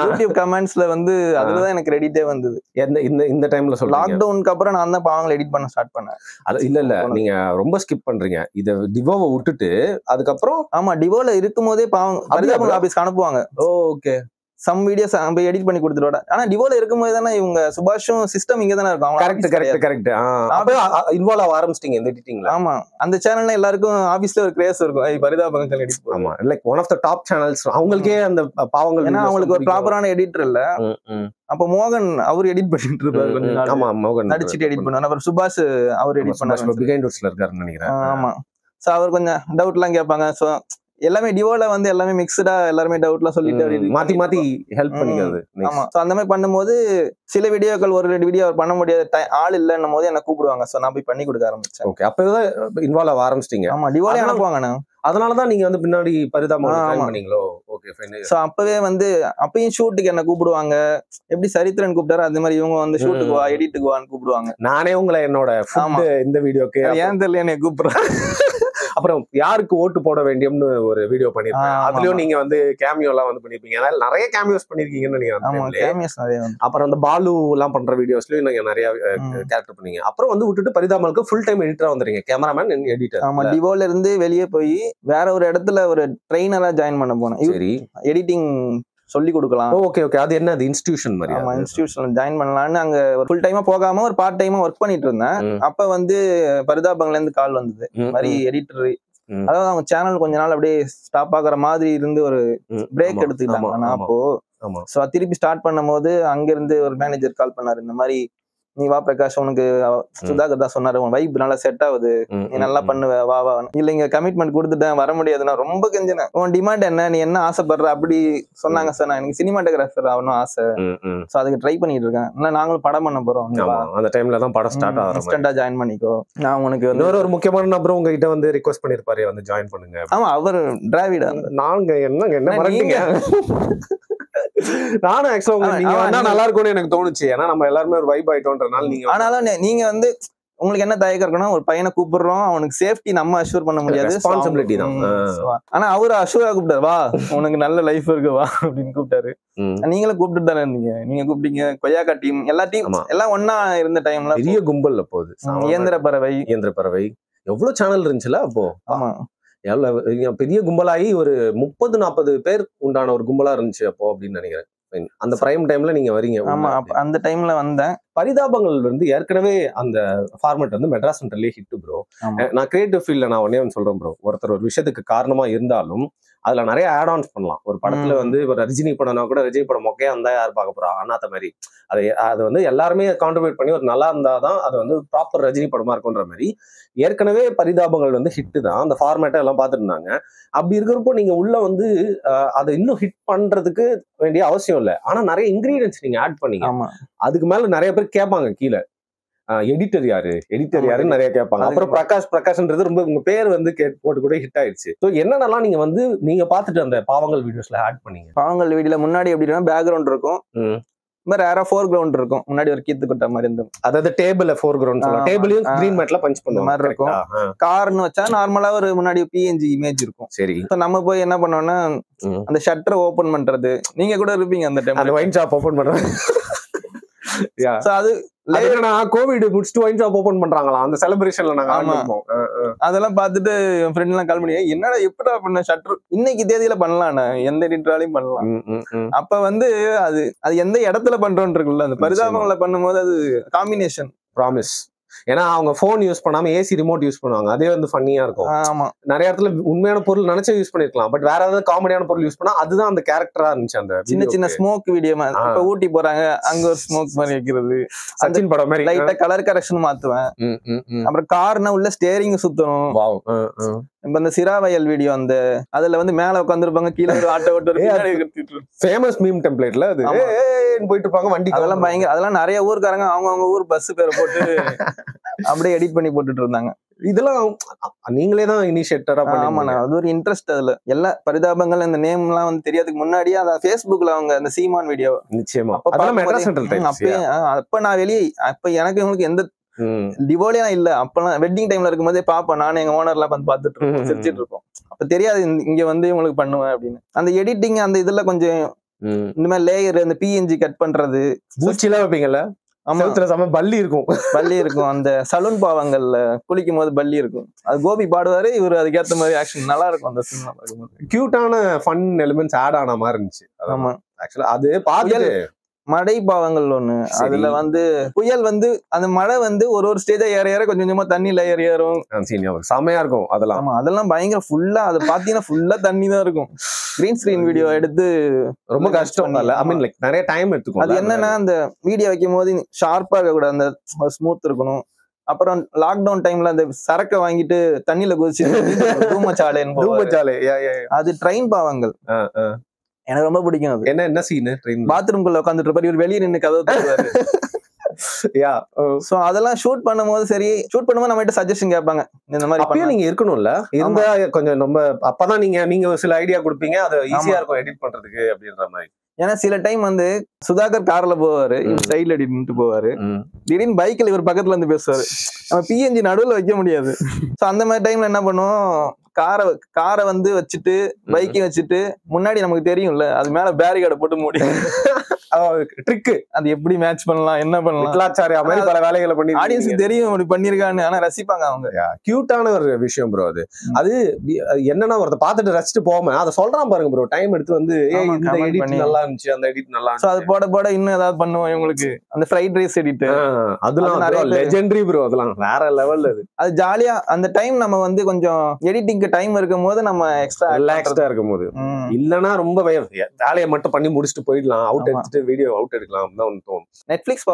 யூடியூப் கமெண்ட்ஸ்ல வந்து அதுலதான் எனக்கு ரெடிட்டே வந்தது. இந்த டைம்ல சொல்ல லாக்டவுனுக்கு அப்புறம் நான் தான் பாவங்களை எடிட் பண்ண ஸ்டார்ட் பண்ணேன். அது இல்ல நீங்க ரொம்ப ஸ்கிப் பண்றீங்க. இத டிவோவை விட்டுட்டு அதுக்கப்புறம் ஆமா டிவோல இருக்கும் போதே பாவம் ஆபீஸ்க்கு அனுப்புவாங்க. ஓகே, சம் வீடியோஸ் எடிட் பண்ணி கொடுத்துருவாங்க. ஆனா டிவோல இருக்கும்போது தானே இவங்க சுபாஷும் சிஸ்டம் இங்க தானே இருக்கும். கரெக்ட். இன்வால்வ் ஆக ஆரம்பிச்சிட்டீங்க இந்த எடிட்டிங்ல. ஆமா, அந்த சேனல்ல எல்லாருக்கும் ஆபீஸ்ல ஒரு கிரேஸ் இருக்கும், பரிதாபங்கள் எடிட். ஆமா, like one of the top channels. அவங்களுக்கே அந்த பாவங்கள், ஏன்னா அவங்களுக்கு ஒரு ப்ராப்பரான எடிட்டர் இல்ல. அப்ப மோகன் அவர் எடிட் பண்ணிட்டு இருப்பாரு. ஆமா, மோகன் நடிச்சிட்டு எடிட் பண்ணுவாரு. அப்புறம் சுபாஷ் அவர் எடிட் பண்ணாரு, பிஹைண்ட் ரூட்ஸ்ல இருக்காருன்னு நினைக்கிறேன். ஆமா, சோ அவர் கொஞ்சம் டவுட் எல்லாம் கேட்பாங்க. சோ எல்லாமே டிவோல வந்து எல்லாமே மிக்ஸ்டா எல்லாருமே டவுட்லாம் சொல்லிட்டு மாத்தி ஹெல்ப் பண்ணிக்கிறது. ஆமா, சோ அந்த மாதிரி பண்ணும்போது சில வீடியோக்கள் ஒரு 2 வீடியோ பண்ண முடியாத ஆள் இல்லன்னும் போது என்ன கூப்பிடுவாங்க. சோ நான் போய் பண்ணி கொடுக்க ஆரம்பிச்சேன். ஓகே, அப்பதான் இன்வால்வ் ஆக ஆரம்பிச்சிட்டீங்க. ஆமா, டிவோல அனுப்புவாங்க. அதனாலதான் நீங்க வந்து பின்னாடி பரிதாபம் பண்ணீங்களோ? Okay, fine. சோ அப்பவே வந்து அப்பயும் ஷூட்டுக்கு என்ன கூப்பிடுவாங்க. எப்படி சரித்திரன் கூப்பிட்டாரு அது மாதிரி இவங்க வந்து ஷூட்டுக்கு வா, எடிட்டுக்கு வான்னு கூப்பிடுவாங்க. நானே உங்களை என்னோட இந்த வீடியோக்கு ஏன் தெரியல என்னை கூப்பிடுறேன். அப்புறம் யாருக்கு ஓட்டு போட வேண்டியம்னு ஒரு வீடியோ பண்ணிருக்கேன். அதுலயும் நீங்க வந்து கேமியோ எல்லாம் வந்து பண்ணிருப்பீங்க. அதனால நிறைய கேமியோஸ் பண்ணிருக்கீங்கன்னு நினைக்கிறேன். அப்புறம் அந்த பாலு எல்லாம் பண்ற வீடியோஸ்லயும் நீங்க நிறைய கேரக்டர் பண்ணீங்க. அப்புறம் வந்து விட்டுட்டு பரிதாபங்களுக்கு ஃபுல் டைம் எடிட்டரா வந்துறீங்க, கேமராமேன் எடிட்டர். ஆமா, டிவோல இருந்து வெளியே போய் வேற ஒரு இடத்துல ஒரு ட்ரெயினரா ஜாயின் பண்ண போனேன். சரி, எடிட்டிங் சொல்லி கொடுக்கலாம். Okay okay. அது என்ன, அது இன்ஸ்டிடியூஷன் மாதிரி? ஆமா, இன்ஸ்டிடியூஷன்ல ஜாயின் பண்ணலாம்னு அங்க ஒரு ஃபுல் டைமா போகாம ஒரு பார்ட் டைமா ஒர்க் பண்ணிட்டு இருந்தேன். அப்ப வந்து பரிதாபங்கள்ல இருந்து கால் வந்தது, இந்த மாதிரி எடிட்டர். அதாவது அவங்க சேனல் கொஞ்ச நாள் அப்படியே ஸ்டாப் ஆகுற மாதிரி இருந்து ஒரு பிரேக் எடுத்துக்கிட்டாங்க. ஆனா அப்போ திருப்பி ஸ்டார்ட் பண்ணும் போது அங்க இருந்து ஒரு மேனேஜர் கால் பண்ணாரு, இந்த மாதிரி நீ வா பிரகாஷ், உனக்கு சுதாகர் தான் சொன்னாரு, உன் வைப் நல்லா செட் ஆகுது, நீ நல்லா பண்ணுவ, வா வா. இல்லைங்க கமிட்மெண்ட் கொடுத்துட்டேன், வர முடியாதுன்னா ரொம்ப கெஞ்சினேன். உன் டிமாண்ட் என்ன, நீ என்ன ஆசைப்படுற அப்படி சொன்னாங்க. சார் நான் எனக்கு சினிமாட்டோகிராஃபர் ஆகணும் ஆசை, சோ அதுக்கு ட்ரை பண்ணிட்டு இருக்கேன். நாங்களும் படம் பண்ண போறோம், அந்த டைம்ல தான் படம் ஸ்டார்ட் ஆகும், இன்ஸ்டன்டா ஜாயின் பண்ணிக்கோ. நான் உனக்கு ஒரு முக்கியமான நபர் உங்ககிட்ட வந்து ரிக்வெஸ்ட் பண்ணிருப்பாரு வந்து ஜாயின் பண்ணுங்க. ஆமா, அவர் டிராவிடா. நாங்க என்ன பண்ணீங்க? நானும் ஆக்சுவலா நீங்க வந்தா நல்லா இருக்கும்னு எனக்கு தோணுச்சு. ஏன்னா நம்ம எல்லாருமே ஒரு வைப் ஆயிட்டோம்ன்றனால. நீங்க ஆனாலும் நீங்க வந்து உங்களுக்கு என்ன தயக்கம் இருக்குன்னா, ஒரு பையனை கூப்பிடுறோம், அவனுக்கு சேஃப்டி நம்ம அஷ்யூர் பண்ண முடியாது, ரெஸ்பான்சிபிலிட்டி தான். ஆனா அவரு அஷ்யூரா கூப்பிட்டாரு, வா உனக்கு நல்ல லைஃப் இருக்கு வா அப்படின்னு கூப்பிட்டாரு. நீங்களும் கூப்பிட்டு தானே இருந்தீங்க, நீங்க கூப்பிட்டீங்க. கொய்யாக்கா டீம், எல்லா டீம் எல்லாம் ஒன்னா இருந்த டைம்ல பெரிய கும்பல் போகுது. இயந்திர பறவை எவ்வளவு சேனல் இருந்துச்சுல அப்போ. ஆமா, பெரிய கும்பலாகி ஒரு 30-40 பேர் உண்டான ஒரு கும்பலா இருந்துச்சு அப்போ அப்படின்னு நினைக்கிறேன். அந்த பிரைம் டைம்ல நீங்க வரீங்க. ஆமா, அந்த டைம்ல வந்தேன். பரிதாபங்கள் வந்து ஏற்கனவே அந்த ஃபார்மேட் வந்து மெட்ராஸ் சென்டர்லயே ஹிட் ப்ரோ. நான் கிரியேட்டிவ் ஃபீல்ட்ல நான் ஒன்னே ஒன்று சொல்றேன் ப்ரோ, ஒருத்தர் ஒரு விஷயத்துக்கு காரணமா இருந்தாலும் அதுல நிறைய ஆட் ஆன்ஸ் பண்ணலாம். ஒரு படத்துல வந்து ஒரு ரஜினி படம்னா கூட, ரஜினி படம் மொக்கையா இருந்தா யார் பார்க்க போறா, அண்ணாத்த மாதிரி அது வந்து எல்லாருமே கான்ட்ரிபியூட் பண்ணி ஒரு நல்லா இருந்தாதான் அது வந்து ப்ராப்பர் ரஜினி படமா இருக்குன்ற மாதிரி. ஏற்கனவே பரிதாபங்கள் வந்து ஹிட் தான், அந்த ஃபார்மேட்டை எல்லாம் பார்த்துட்டு இருந்தாங்க. அப்படி இருக்கிறப்போ நீங்க உள்ள வந்து அதை இன்னும் ஹிட் பண்றதுக்கு வேண்டிய அவசியம் இல்லை, ஆனா நிறைய இன்கிரீடியன்ஸ் நீங்க ஆட் பண்ணீங்க. அதுக்கு மேல நிறைய பேர் கேட்பாங்க கீழே, எடிட்டர் யாருன்னு நிறைய கேட்பாங்க. அப்புறம் பிரகாஷ்ன்றது ரொம்ப உங்க பேர் வந்து போட்டு கூட ஹிட் ஆயிடுச்சு. ஸோ என்னென்னலாம் நீங்க வந்து நீங்க பார்த்துட்டு அந்த பாவங்கள் வீடியோஸ்ல ஆட் பண்ணீங்க? பாவங்கள் வீடியோல முன்னாடி எப்படின்னா பேக்ரவுண்ட் இருக்கும், ரேரா ஃபோர் கிரவுண்ட் இருக்கும், முன்னாடி ஒரு கீத்து கொட்ட மாதிரி இருந்தோம். அதாவது டேபிள் ஃபோர் கிரவுண்ட் சொல்லலாம், டேபிளையும் கிரீன் மேட்ல பஞ்ச் பண்ண மாதிரி இருக்கும். கார்னு வச்சா நார்மலா ஒரு முன்னாடி பிஎன்ஜி இமேஜ் இருக்கும். சரி, நம்ம போய் என்ன பண்ணோம்னா அந்த ஷட்டரை ஓபன் பண்றது, நீங்க கூட இருப்பீங்க அந்த டைம், அந்த ஒயின் ஷாப் ஓபன் பண்றது. அது கோவிட் முடிச்சுட்டு ஒயின் ஷாப் ஓபன் பண்றாங்களா அந்த செலிப்ரேஷன்ல நாங்க. அதெல்லாம் பார்த்துட்டு என் ஃப்ரெண்ட் எல்லாம் கால் பண்ணி, என்னடா எப்படா பண்ண ஷட்டர் இன்னைக்கு தேதியில பண்ணலாம், எந்த எடிட்டராலையும் பண்ணலாம். அப்ப வந்து அது எந்த இடத்துல பண்றோம்னு இருக்குல்ல, அந்த பரிதாபங்களை பண்ணும்போது அது காம்பினேஷன் ப்ராமிஸ். ஏன்னா அவங்க போன் யூஸ் பண்ணாம ஏசி ரிமோட் யூஸ் பண்ணுவாங்க, அதே வந்து ஃபன்னியா இருக்கும். ஆமா, நிறைய இடத்துல உண்மையான பொருள் நினைச்சா யூஸ் பண்ணிருக்கலாம், பட் வேற ஏதாவது காமெடியான பொருள் யூஸ் பண்ணா அதுதான் அந்த கேரக்டரா இருந்துச்சு. அந்த சின்ன ஸ்மோக் வீடியோ, இப்ப ஊட்டி போறாங்க அங்க ஒரு ஸ்மோக் மாதிரி வைக்கிறது, சச்சின் படம் மாதிரி லைட்டா கலர் கரெக்ஷன் மாத்துவேன். அப்புறம் கார்னா உள்ள ஸ்டேரிங் சுத்தணும். இப்ப இந்த சிராவயல் வீடியோ, அந்த அதுல வந்து மேல உட்காந்துருப்பாங்க, கீழே ஒரு ஆட்டோ ஓட்டு ஃபேமஸ் மீம் டெம்ப்ளேட்ல அது போயிட்டு இருப்பாங்க வண்டி. அதெல்லாம் பயங்கர, அதெல்லாம் நிறைய ஊருக்காரங்க அவங்க ஊர் பஸ் பேரை போட்டு அப்படியே எடிட் பண்ணி போட்டுட்டு இருந்தாங்க. இதெல்லாம் நீங்களே தான் இனிஷியேட்டரா பண்ணீங்க? ஆமாண்ணா, அது ஒரு இன்ட்ரெஸ்ட். அதுல எல்லா பரிதாபங்கள் இந்த நேம் எல்லாம் வந்து தெரியாதுக்கு முன்னாடியே அந்த Facebookல அவங்க அந்த சீமான் வீடியோ நிச்சயமா அப்ப நான் வெளியே, அப்ப எனக்கு இவங்களுக்கு எந்த டிவோலியா இல்ல, அப்பெல்லாம் வெட்டிங் டைம்ல இருக்கும் போதே பாப்பேன், நானும் எங்க ஓனர் எல்லாம் வந்து பாத்துட்டு சிரிச்சிட்டு இருக்கோம். அப்ப தெரியாது இங்க வந்து இவங்களுக்கு பண்ணுவேன் அப்படின்னு. அந்த எடிட்டிங் அந்த இதுல கொஞ்சம் இந்த மாதிரி லேயர், அந்த பிஎன்ஜி கட் பண்றது, பூச்சிலாம் வைப்பீங்கல்ல? பல்லி இருக்கும் அந்த சலூன் பாவங்கள்ல குளிக்கும் போது பல்லி இருக்கும், அது கோபி பாடுவாரு, இவரு அதுக்கேற்ற மாதிரி ஆக்ஷன் நல்லா இருக்கும். அந்த சினிமா பார்க்கும்போது கியூட்டான ஃபன் எலிமெண்ட்ஸ் ஆட் ஆன மாதிரி இருந்துச்சு. ஆமா, ஆக்சுவலா அது பாத்து மழை பாவங்கள் ஒண்ணு, அதுல வந்து புயல் வந்து அந்த மழை வந்து ஒரு ஸ்டேஜா ஏற கொஞ்சம் கொஞ்சமா தண்ணியில ஏறும், செமையா இருக்கும் அதெல்லாம். ஆமா, அதெல்லாம் பயங்கர ஃபுல்லா, அது பாத்தீங்கன்னா ஃபுல்லா தண்ணி தான் இருக்கும். கிரீன் ஸ்கிரீன் வீடியோ எடுத்து ரொம்ப கஷ்டம் இல்ல, ஐ மீன் லைக் நிறைய டைம் எடுத்துக்கும். அது என்னன்னா அந்த வீடியோ வைக்கும் போது ஷார்ப்பா இருக்க கூடாது, அந்த ஸ்மூத் இருக்கணும். அப்புறம் லாக்டவுன் டைம்ல அந்த சரக்கை வாங்கிட்டு தண்ணியில குதிச்சு தூமச்சாலை, அது ட்ரெயின் பாவங்கள் எனக்கு ரொம்ப பிடிக்கும். அது என்ன சீன், பாத்ரூம்குள்ள உட்காந்துட்டு இருப்பாரு, இவர் வெளியே நின்று கதவு தருவாரு. சோ அதெல்லாம் ஷூட் பண்ணும்போது சரி, ஷூட் பண்ணும்போது நம்ம கிட்ட சஜஷன் கேட்பாங்க, இந்த மாதிரி அப்பயும் நீங்க இருக்கணும்ல, இருந்தா கொஞ்சம் ரொம்ப அப்பதான் நீங்க சில ஐடியா கொடுப்பீங்க, அது ஈஸியா இருக்கும் எடிட் பண்றதுக்கு அப்படின்ற மாதிரி. ஏன்னா சில டைம் வந்து சுதாகர் கார்ல போவாரு, சைட்ல எடிட் போவாரு, திடீர்னு பைக்ல இவர் பக்கத்துல இருந்து பேசுவாரு, நம்ம பிஎன்ஜி நடுவுல வைக்க முடியாது. சோ அந்த மாதிரி டைம்ல என்ன பண்ணுவோம், காரை வந்து வச்சுட்டு பைக்கை வச்சுட்டு முன்னாடி நமக்கு தெரியும்ல, அது மேல பேரிகார்டை போட்டு மூடி ட்ரிக்கு அது எப்படி மேட்ச் பண்ணலாம், என்ன பண்ணலாம், விட்லாச்சாரியா மாதிரி பல வேலைகளை பண்ணி ஆடியன்ஸுக்கு தெரியும் இப்படி பண்ணிருக்கான்னு. ஆனா ரசிப்பாங்க அவங்க. கியூட்டான ஒரு விஷயம் ப்ரோ. அது என்னன்னா ஒருத்த பார்த்துட்டு ரசிச்சுட்டு போகாம அதை சொல்றான் பாருங்க ப்ரோ, டைம் எடுத்து வந்து இந்த எடிட் நல்லா இருந்துச்சு, அந்த எடிட் நல்லா இருந்துச்சு, அது போட போட இன்னும் ஏதாவது பண்ணுவோம் இவங்களுக்கு. அந்த ஃப்ரைட் ரைஸ் எடிட் அதெல்லாம் லெஜெண்டரி ப்ரோ, அதெல்லாம் வேற லெவல். அது ஜாலியா அந்த டைம் நம்ம வந்து கொஞ்சம் எடிட்டிங்க்கு டைம் இருக்கும் போது நம்ம எக்ஸ்ட்ரா ரிலாக்ஸ்டா இருக்கும் போது, இல்லன்னா ரொம்ப வேலையை மட்டும் பண்ணி முடிச்சுட்டு போயிடலாம், அவுட் எடுத்துட்டு வீடியோ அவுட் எடுக்கலாம் தான் தோணும். நெட்ஃபிளிக்ஸ்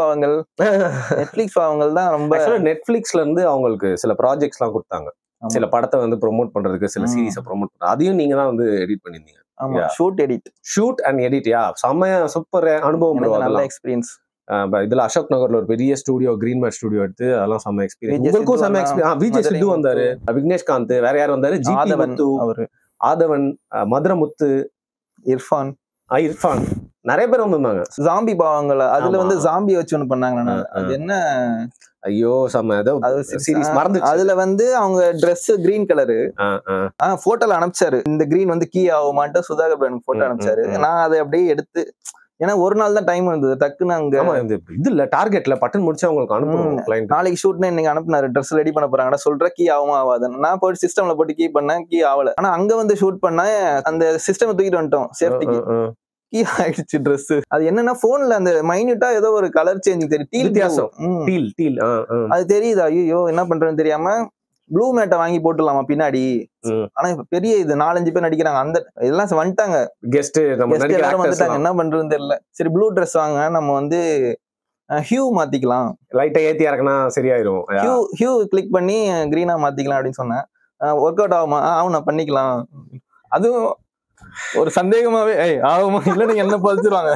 பாவங்கள் தான் ரொம்ப. நெட்ஃபிளிக்ஸ்ல இருந்து அவங்களுக்கு சில ப்ராஜெக்ட்ஸ் எல்லாம் கொடுத்தாங்க, சில படத்தை வந்து ப்ரோமோட் பண்றதுக்கு, சில சீரிஸை ப்ரோமோட் பண்றது, அதையும் நீங்க தான் வந்து எடிட் பண்ணிருந்தீங்க. Shoot and edit. செம்ம சூப்பர் அனுபவம், நல்ல எக்ஸ்பீரியன்ஸ். இதுல அசோக் நகர்ல ஒரு பெரிய ஸ்டுடியோ, கிரீன் மேட் ஸ்டுடியோ எடுத்து அதெல்லாம் செம்ம எக்ஸ்பீரியன்ஸ். உங்களுக்கும் செம்ம எக்ஸ்பீரியன்ஸ். விஜய் சித்து வந்தாரு, விக்னேஷ்காந்த், வேற யார் வந்தாரு, ஜிபி முத்து, ஆதவன், மதுரமுத்து, இர்ஃபான், நிறைய பேர் வந்திருந்தாங்க. ஜாம்பி பாவங்கள், அதுல வந்து ஜாம்பி வச்சு ஒண்ணு பண்ணாங்க. அது என்ன, ஐயோ செம்ம சீரிஸ் மறந்து. அதுல வந்து அவங்க Dress கிரீன் கலரு போட்டோல அனுப்பிச்சாரு. இந்த கிரீன் வந்து கீ ஆகுமான்ட்டு சுதாகர் எனக்கு போட்டோ அனுப்பிச்சாரு. நான் அதை அப்படியே எடுத்து, ஏன்னா ஒரு நாள் தான் டைம் இருந்தது, டக்குன்னு அங்க இது இல்ல டார்கெட்ல பட்டன் முடிச்சு அவங்களுக்கு அனுப்புறோம். நாளைக்கு ஷூட்னு இன்னைக்கு அனுப்புனாரு, ட்ரெஸ் ரெடி பண்ண போறாங்கடா, சொல்ற கீ ஆகுமா ஆகாதுன்னு. நான் போயிட்டு சிஸ்டம்ல போட்டு கீ பண்ணேன், கீ ஆகல. ஆனா அங்க வந்து ஷூட் பண்ண அந்த சிஸ்டம் தூக்கிட்டு வந்துட்டோம் சேஃப்டிக்கு, கீ ஆயிடுச்சு ட்ரெஸ். அது என்னன்னா போன்ல அந்த மைன்யூட்டா ஏதோ ஒரு கலர் சேஞ்சிங் தெரியும், வித்தியாசம், அது தெரியுது. ஐயோ என்ன பண்றேன்னு தெரியாம ப்ளூ மேட்டை வாங்கி போட்டுலாமா பின்னாடி. ஆனா இப்ப பெரிய இது 4-5 பேர் நடிக்கிறாங்க, அந்த எல்லாம் வந்துட்டாங்க, கெஸ்ட் எல்லாரும் வந்துட்டாங்க, என்ன பண்றதுன்னு தெரியல. சரி ப்ளூ ட்ரெஸ் வாங்க, நம்ம வந்து ஹியூ மாத்திக்கலாம், லைட்டா ஏத்தி இறக்குனா சரியாயிரும், ஹியூ கிளிக் பண்ணி கிரீனா மாத்திக்கலாம் அப்படின்னு சொன்னேன். ஒர்க் அவுட் ஆகுமா? நான் பண்ணிக்கலாம். அதுவும் ஒரு சந்தேகமாவே ஆகுமா இல்ல நீங்க என்ன பதிச்சிருவாங்க,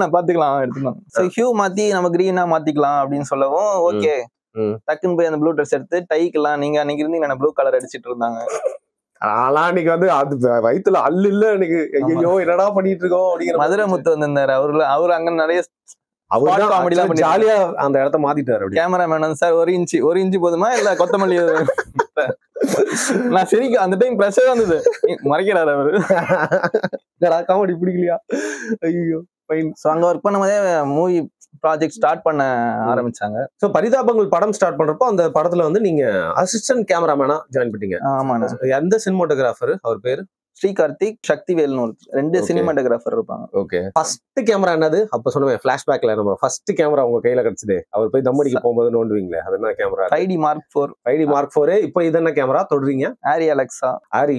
நான் பாத்துக்கலாம் எடுத்துக்கலாம். சரி ஹியூ மாத்தி நம்ம கிரீனா மாத்திக்கலாம் அப்படின்னு சொல்லவும் ஓகே, டக்குன்னு போய் அந்த ப்ளூ ட்ரெஸ் எடுத்து டைக்கெல்லாம், நீங்க அன்னைக்கு இருந்தீங்க ப்ளூ கலர் அடிச்சிட்டு இருந்தாங்க. ஆனா நீங்க வந்து அது வயித்துல அல்ல இல்ல எனக்கு, ஐயோ என்னடா பண்ணிட்டு இருக்கோம் அப்படிங்கிற. மதுரமுத்து வந்திருந்தாரு, அவரு அங்க நிறைய ஜாலியா அந்த இடத்த மாத்திட்டாரு. கேமராமேன் வந்து சார் ஒரு இன்ச்சு போதுமா இல்ல கொத்தமல்லி? நான் சரி அந்த டைம் பிரஷர் வந்தது, மறைக்கிறாரு அவரு, காமெடி பிடிக்கலையா? ஐயோ அங்க ஒர்க் பண்ணும்போதே மூவி ப்ராஜெக்ட் ஸ்டார்ட் பண்ண ஆரம்பிச்சாங்க. சோ பரிதாபங்கள் படம் ஸ்டார்ட் பண்றப்போ அந்த படத்துல வந்து நீங்க அசிஸ்டன்ட் கேமராமேனா ஜாயின் பண்ணிட்டீங்க. ஆமா. எந்த சினிமாட்டோகிராஃபர் அவர் பேரு? ஸ்ரீ கார்த்திக், சக்திவேல்னு 2 சினிமாட்டோகிராஃபர் இருப்பாங்க. ஓகே. ஃபர்ஸ்ட் கேமரா என்னது? அப்ப சொன்னேன் ஃபிளாஷ்பேக்ல நம்ம ஃபர்ஸ்ட் கேமரா உங்க கையில கிடைச்சது, அவர் போய் தம்மடிக்கு போகும்போது நோண்டுவீங்களே, அது என்ன கேமரா? 5D Mark 4. இப்போ இது என்ன கேமரா தொடுறீங்க? ஆரி அலெக்சா.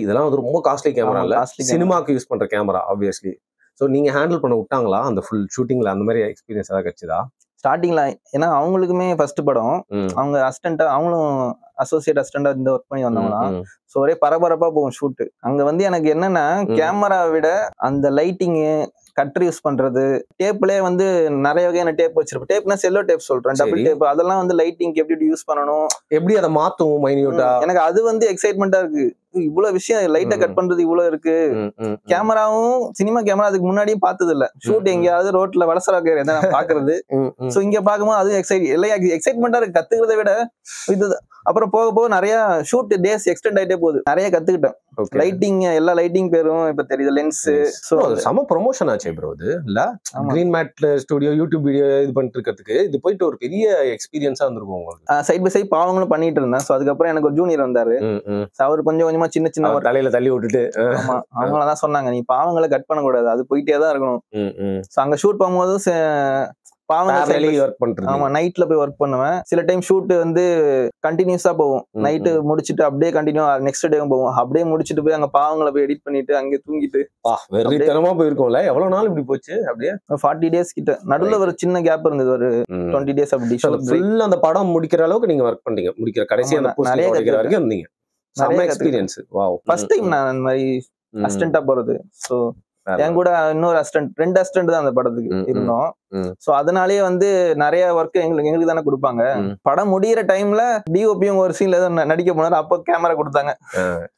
இதெல்லாம் வந்து ரொம்ப காஸ்ட்லி கேமரா இல்ல, சினிமாக்கு யூஸ் பண்ற கேமரா ஆப்வியஸ்லி. சோ நீங்க ஹேண்டில் பண்ண விட்டாங்களா அந்த ஃபுல் ஷூட்டிங்ல? அந்த மாதிரி எக்ஸ்பீரியன்ஸ் ஏதாவது கிடைச்சதா ஸ்டார்டிங்ல? ஏன்னா அவங்களுக்குமே ஃபர்ஸ்ட் படம், அவங்க அசிஸ்டண்டா, அவங்களும் அசோசியேட் அசிஸ்டண்டா இந்த ஒர்க் பண்ணி வந்தவங்களாம். சோ ஒரே பரபரப்பா போகும் ஷூட். அங்க வந்து எனக்கு என்னன்னா கேமரா விட அந்த லைட்டிங்கு, கட்டர் யூஸ் பண்றது, டேப்லயே வந்து நிறைய வகையான டேப் வச்சிருப்போம். டேப்னா செல்லோ டேப் சொல்றேன், டபுள் டேப், அதெல்லாம் வந்து லைட்டிங் எப்படி யூஸ் பண்ணணும், எப்படி அதை மாத்தும் மைன்யூட்டா, எனக்கு அது வந்து எக்ஸைட்மெண்டா இருக்கு. இவ்வளவு விஷயம் லைட்டை கட் பண்றது இவ்வளவு இருக்கு. கேமராவும் சினிமா கேமரா அதுக்கு முன்னாடியும் பார்த்தது இல்ல. ஷூட் எங்கேயாவது ரோட்ல வளசரா பாக்குறது. சோ இங்க பாக்கும்போது அது எக்ஸைட்மெண்டா இருக்கு. கத்துக்கிறத விட இது அப்புறம் போக போக நிறைய ஷூட் டேஸ் எக்ஸ்டெண்ட் ஆயிட்டே போகுது. நிறைய கத்துக்கிட்டேன். லைட்டிங், எல்லா லைட்டிங் பேரும் இப்ப தெரியுது, லென்ஸ். சோ சம ப்ரொமோஷன் ஆச்சு ப்ரோ இது இல்ல? Green mat studio, YouTube video இது பண்ணிட்டு இருக்கிறதுக்கு இது போயிட்டு ஒரு பெரிய எக்ஸ்பீரியன்ஸா இருந்திருக்கும் உங்களுக்கு. சைட் பை சைட் பாவங்களும் பண்ணிட்டு இருந்தேன். சோ அதுக்கப்புறம் எனக்கு ஒரு ஜூனியர் வந்தாரு. அவர் கொஞ்சம் கொஞ்சமா சின்ன சின்ன தலையில தள்ளி விட்டுட்டு, ஆமா அவங்களதான் சொன்னாங்க, நீ பாவங்களை கட் பண்ண கூடாது, அது போயிட்டே தான் இருக்கணும். அங்க ஷூட் போகும்போது நைட்ல போய் ஒர்க் பண்ணுவேன். சில டைம் ஷூட் வந்து கண்டினியூஸா போகும். நைட்டு முடிச்சுட்டு அப்படியே கண்டினியூ நெக்ஸ்ட் டேவும் போவோம். அப்படியே முடிச்சுட்டு போய் அங்க பாவங்களை போய் எடிட் பண்ணிட்டு அங்கே தூங்கிட்டு வெறித்தனமா போயிருக்கோம்ல. எவ்வளவு நாள் இப்படி போச்சு? அப்படியே 40 days கிட்ட. நடுவுல ஒரு சின்ன கேப் இருந்தது, ஒரு 20 days அப்படி. அந்த படம் முடிக்கிற அளவுக்கு நீங்க ஒர்க் பண்ணீங்க, முடிக்கிற கடைசி அந்த போஸ்ட் வரைக்கும் இருந்தீங்க. செம எக்ஸ்பீரியன்ஸ். வாவ். ஃபர்ஸ்ட் டைம் நான் அந்த மாதிரி அசிஸ்டண்டா போறது. சோ என் கூட இன்னொரு அசிஸ்டன்ட், 2 அசிஸ்டன்ட் தான் அந்த படத்துக்கு இருந்தோம். சோ அதனாலேயே வந்து நிறைய ஒர்க் எங்களுக்கு தானே கொடுப்பாங்க. படம் முடிகிற டைம்ல டிஓபியும் ஒரு சீன்ல ஏதோ நடிக்க போனாரு, அப்போ கேமரா கொடுத்தாங்க.